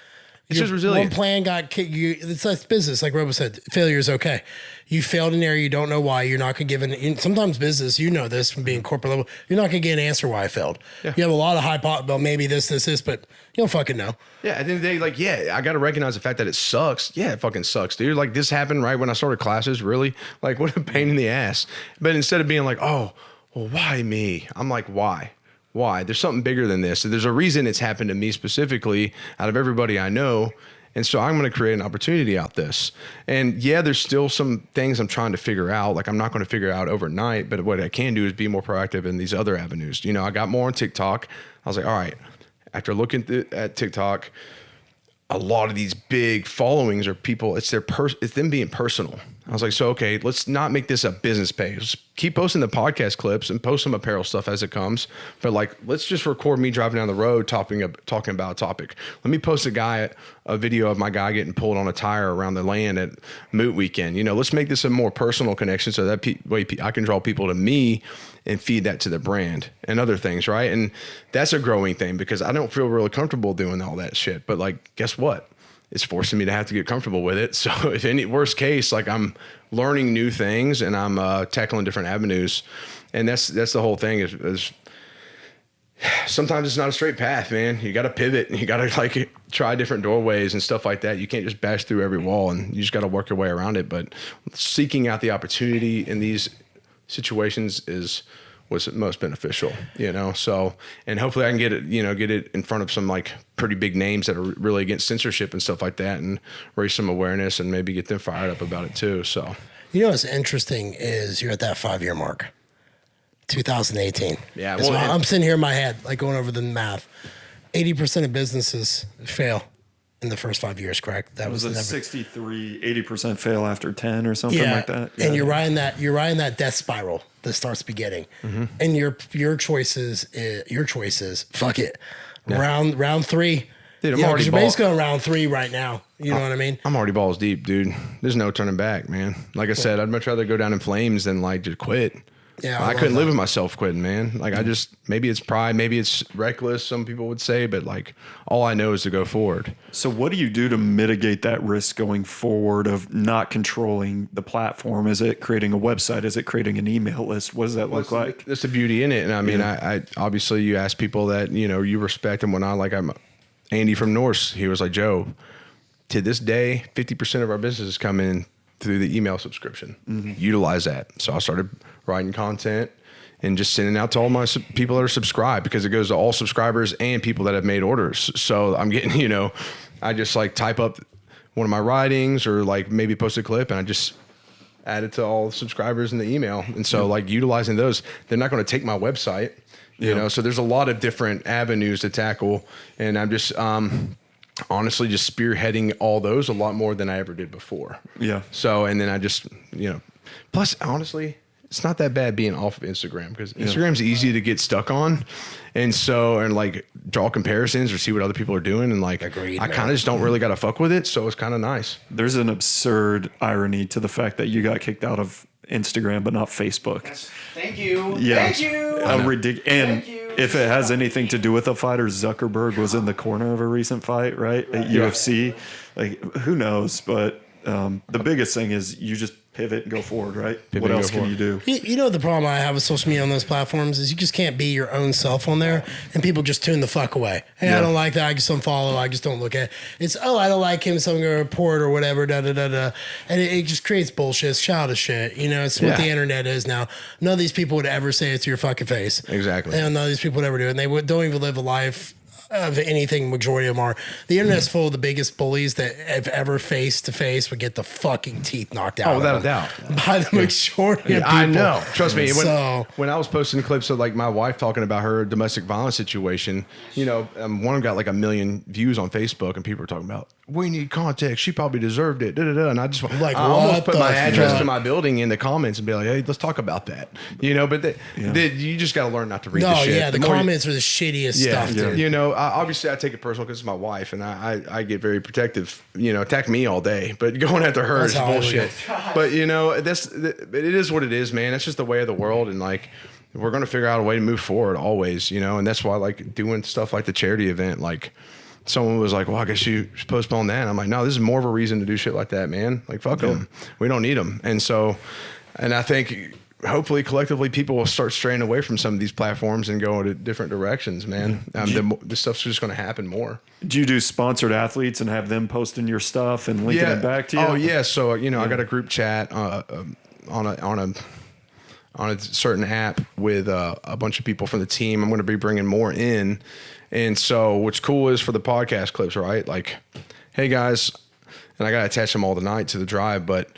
It's just resilient. One plan got kicked. It's like business. Like Robo said, failure is okay. You failed an area. You don't know why. You're not going to give sometimes business, you know this from being corporate level, you're not going to get an answer why I failed. Yeah. You have a lot of hypotheses about maybe this, but you don't fucking know. Yeah. At the end of the day, like, yeah, I got to recognize the fact that it sucks. Yeah, it fucking sucks, dude. Like this happened right when I started classes. Really? Like what a pain in the ass. But instead of being like, oh, well, why me? I'm like, why? Why? There's something bigger than this. There's a reason it's happened to me specifically out of everybody I know. And so I'm going to create an opportunity out this. And yeah, there's still some things I'm trying to figure out. Like I'm not going to figure out overnight, but what I can do is be more proactive in these other avenues. You know, I got more on TikTok. I was like, all right, after looking at TikTok, a lot of these big followings are people, it's them being personal. I was like, so, okay, let's not make this a business page. Let's keep posting the podcast clips and post some apparel stuff as it comes. But like, let's just record me driving down the road talking about a topic. Let me post a video of my guy getting pulled on a tire around the land at Moot Weekend. You know, let's make this a more personal connection so that way I can draw people to me and feed that to the brand and other things, right? And that's a growing thing because I don't feel really comfortable doing all that shit. But like, guess what? It's forcing me to have to get comfortable with it. So if any worst case, like I'm learning new things and I'm tackling different avenues. And that's the whole thing is sometimes it's not a straight path, man. You got to pivot and you got to like try different doorways and stuff like that. You can't just bash through every wall and you just got to work your way around it. But seeking out the opportunity in these situations was most beneficial, you know? So, and hopefully I can get it in front of some like pretty big names that are really against censorship and stuff like that and raise some awareness and maybe get them fired up about it too. So, you know, what's interesting is you're at that 5-year mark, 2018. Yeah. Well, I'm sitting here in my head, like going over the math. 80% of businesses fail in the first 5 years, correct? That was a 80% fail after 10 or something like that. Yeah. And you're riding that death spiral that starts beginning. Mm-hmm. And your choices, fuck it. Yeah. Round 3. Dude, I'm already you're basically on round 3 right now. You know what I mean? I'm already balls deep, dude. There's no turning back, man. Like I said, I'd much rather go down in flames than like just quit. Yeah, I couldn't live with myself quitting, man. Like I just, maybe it's pride, maybe it's reckless, some people would say, but like all I know is to go forward. So what do you do to mitigate that risk going forward of not controlling the platform? Is it creating a website? Is it creating an email list? What does that look like? That's the beauty in it. And I mean, I obviously you ask people that, you know, you respect and whatnot. Like Andy from Norse, he was like, Joe, to this day, 50% of our business is coming through the email subscription. Utilize that. So I started writing content and just sending out to all my people that are subscribed, because it goes to all subscribers and people that have made orders. So I'm getting, you know, I just like type up one of my writings or like maybe post a clip and I just add it to all the subscribers in the email. And so like utilizing those, they're not going to take my website, you know, so there's a lot of different avenues to tackle. And I'm just, honestly just spearheading all those a lot more than I ever did before. Yeah. So, and then I just, you know, plus honestly, it's not that bad being off of Instagram, because Instagram's easy to get stuck on. And so, and like draw comparisons or see what other people are doing. And like, I kind of just don't really got to fuck with it. So it's kind of nice. There's an absurd irony to the fact that you got kicked out of Instagram, but not Facebook. Thank you. Yeah. Thank you. And if it has anything to do with a fighter, Zuckerberg was in the corner of a recent fight, right? At UFC. Like, who knows? But the biggest thing is you just pivot and go forward, right? What else can you do? You know, the problem I have with social media on those platforms is you just can't be your own self on there, and people just tune the fuck away. Hey, I don't like that. I just unfollow. I just don't look at it. It's, I don't like him, so I'm going to report or whatever, And it just creates bullshit. It's childish shit. You know, it's what the internet is now. None of these people would ever say it to your fucking face. Exactly. And none of these people would ever do it. And they don't even live a life of anything. Majority of them are. The internet's full of the biggest bullies that have ever face to face would get the fucking teeth knocked out. Oh, without a doubt. By the majority of people. I know. Trust me. When I was posting clips of like my wife talking about her domestic violence situation, you know, one of them got like 1 million views on Facebook, and people were talking about, we need context. She probably deserved it. And I just like, I almost put my address to my building in the comments and be like, hey, let's talk about that. You know, but you just got to learn not to read the shit. Yeah, the comments are the shittiest stuff. Dude. You know, obviously I take it personal because it's my wife, and I get very protective. You know, attack me all day, but going after her is bullshit. But you know, it is what it is, man. It's just the way of the world, and like we're gonna figure out a way to move forward always. You know, and that's why like doing stuff like the charity event, like. Someone was like, well, I guess you should postpone that. And I'm like, no, this is more of a reason to do shit like that, man. Like, fuck them. We don't need them. And so, and I think hopefully collectively people will start straying away from some of these platforms and go into different directions, man. This stuff's just going to happen more. Do you do sponsored athletes and have them posting your stuff and linking it back to you? Oh, yeah. So, you know, I got a group chat on a certain app with a bunch of people from the team. I'm going to be bringing more in. And so what's cool is for the podcast clips, right? Like, hey guys, and I got to attach them all tonight to the drive, but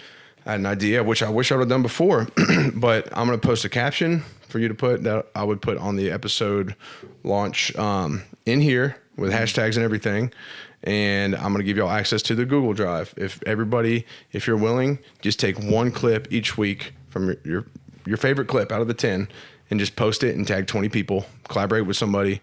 I had an idea, which I wish I would have done before, but I'm going to post a caption for you to put that I would put on the episode launch in here with hashtags and everything. And I'm going to give y'all access to the Google Drive. If you're willing, just take one clip each week from your favorite clip out of the 10 and just post it and tag 20 people, collaborate with somebody,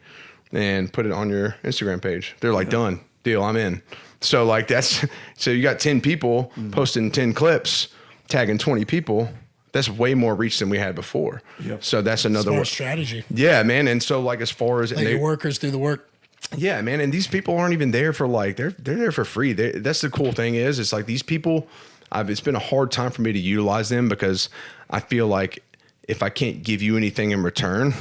and put it on your Instagram page. They're like, done, deal, I'm in. So like so you got 10 people posting 10 clips, tagging 20 people. That's way more reach than we had before. Yep. So that's another strategy. Yeah, man. And so like as far as your workers do the work. Yeah, man. And these people aren't even there for like they're there for free. That's the cool thing is it's like these people. It's been a hard time for me to utilize them because I feel like if I can't give you anything in return,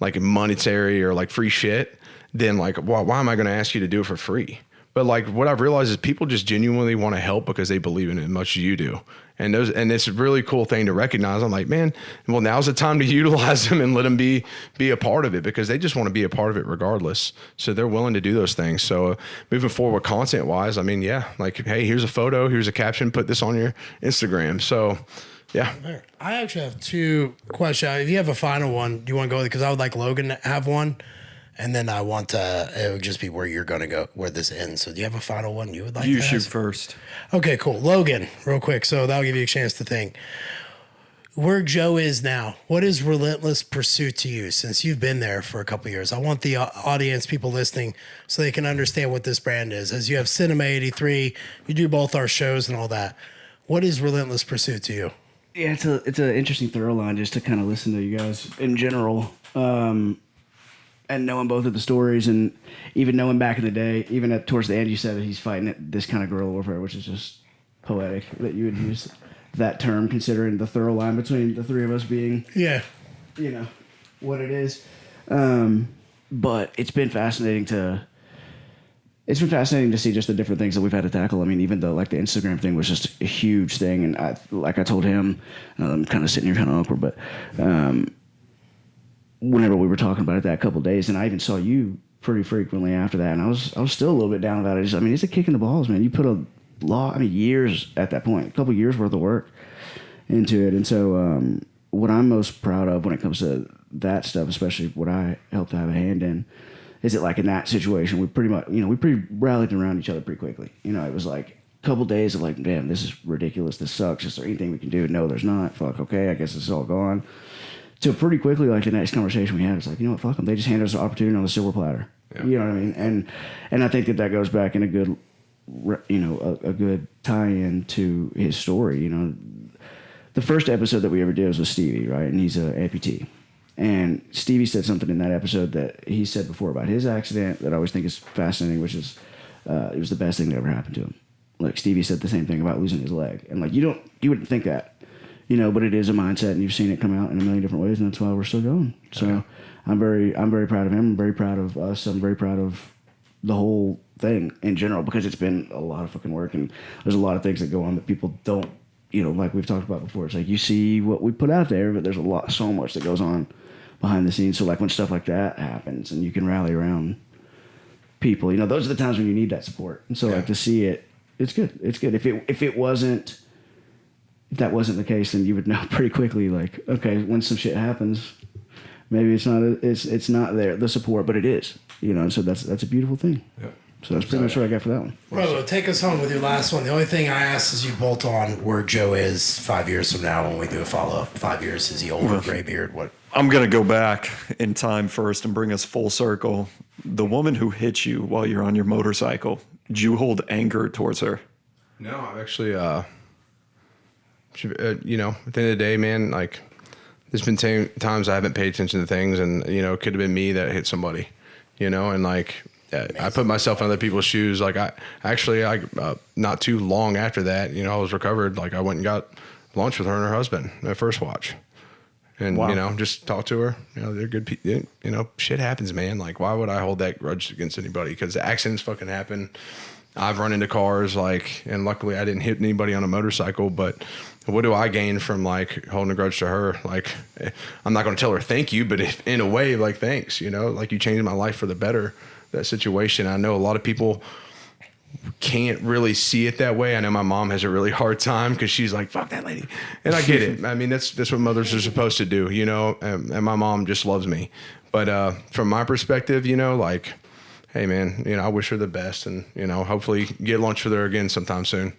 like monetary or like free shit, then like, why am I going to ask you to do it for free? But like what I've realized is people just genuinely want to help because they believe in it as much as you do. And it's a really cool thing to recognize. I'm like, man, well, now's the time to utilize them and let them be a part of it because they just want to be a part of it regardless. So they're willing to do those things. So moving forward content wise, I mean, yeah, like, hey, here's a photo, here's a caption, put this on your Instagram. So yeah. I actually have 2 questions. If you have a final one, do you want to go with it? Because I would like Logan to have one. And then I want it would just be where you're going to go, where this ends. So do you have a final one you would like You shoot first. Okay, cool. Logan, real quick. So that'll give you a chance to think. Where Joe is now, what is Relentless Pursuit to you since you've been there for a couple of years? I want the audience, people listening, so they can understand what this brand is. As you have Cinema 83, you do both our shows and all that. What is Relentless Pursuit to you? Yeah, it's an interesting through line just to kind of listen to you guys in general, and knowing both of the stories, and even knowing back in the day, even towards the end, you said that he's fighting this kind of guerrilla warfare, which is just poetic that you would use that term, considering the thorough line between the three of us being, what it is. But it's been fascinating to see just the different things that we've had to tackle. I mean, even though like the Instagram thing was just a huge thing, and I told him, I'm kind of sitting here kind of awkward, but whenever we were talking about it that couple of days, and I even saw you pretty frequently after that, and I was still a little bit down about it. It's a kick in the balls, man. You put years at that point, a couple of years worth of work into it, and so what I'm most proud of when it comes to that stuff, especially what I helped to have a hand in, is that like in that situation, we pretty much, we rallied around each other pretty quickly. It was like a couple days of like, damn, this is ridiculous. This sucks. Is there anything we can do? No, there's not. Fuck. Okay, I guess it's all gone. So pretty quickly, like the next conversation we had, it's like, you know what, fuck them. They just handed us an opportunity on a silver platter. Yeah. You know what I mean? And I think that goes back in a good, a good tie-in to his story. The first episode that we ever did was with Stevie, right? And he's an amputee. And Stevie said something in that episode that he said before about his accident that I always think is fascinating, which is it was the best thing that ever happened to him. Like Stevie said the same thing about losing his leg. And like you wouldn't think that. But it is a mindset, and you've seen it come out in a million different ways, and that's why we're still going. So okay. I'm very proud of him. I'm very proud of us. I'm very proud of the whole thing in general, because it's been a lot of fucking work, and there's a lot of things that go on that people don't, like we've talked about before. It's like you see what we put out there, but there's so much that goes on behind the scenes. So like when stuff like that happens, and you can rally around people, those are the times when you need that support. And so like to see it, it's good. It's good. If that wasn't the case, then you would know pretty quickly, like, okay, when some shit happens, maybe it's not there, the support, but it is, so that's a beautiful thing. Yeah. So that's pretty much what I got for that one. Robo, take us home with your last one. The only thing I ask is you bolt on where Joe is 5 years from now when we do a follow-up. 5 years, is he older, gray beard, what? I'm going to go back in time first and bring us full circle. The woman who hit you while you're on your motorcycle, did you hold anger towards her? No, I've actually... at the end of the day, man, like there's been times I haven't paid attention to things, and it could have been me that hit somebody, and like I put myself in other people's shoes. Like I not too long after that, I was recovered. Like I went and got lunch with her and her husband at First Watch, and wow. Just talk to her. They're good people. Shit happens, man. Like why would I hold that grudge against anybody? Because accidents fucking happen. I've run into cars, and luckily I didn't hit anybody on a motorcycle, but what do I gain from like holding a grudge to her? Like, I'm not going to tell her thank you, but in a way, like, thanks, like you changed my life for the better, that situation. I know a lot of people can't really see it that way. I know my mom has a really hard time because she's like, fuck that lady. And I get it. I mean, that's what mothers are supposed to do, and my mom just loves me. But from my perspective, like, hey man, I wish her the best, and hopefully get lunch with her again sometime soon.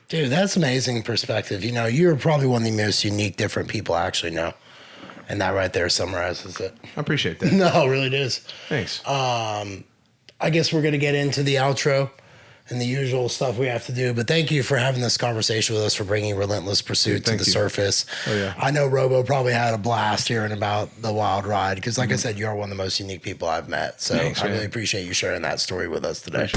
Dude, that's amazing perspective. You're probably one of the most unique, different people I actually know, and that right there summarizes it. I appreciate that. No, it really does. Thanks. I guess we're gonna get into the outro and the usual stuff we have to do. But thank you for having this conversation with us, for bringing Relentless Pursuit to the surface. Oh, yeah. I know Robo probably had a blast hearing about the wild ride, because like I said, you are one of the most unique people I've met. So thanks, I really appreciate you sharing that story with us today.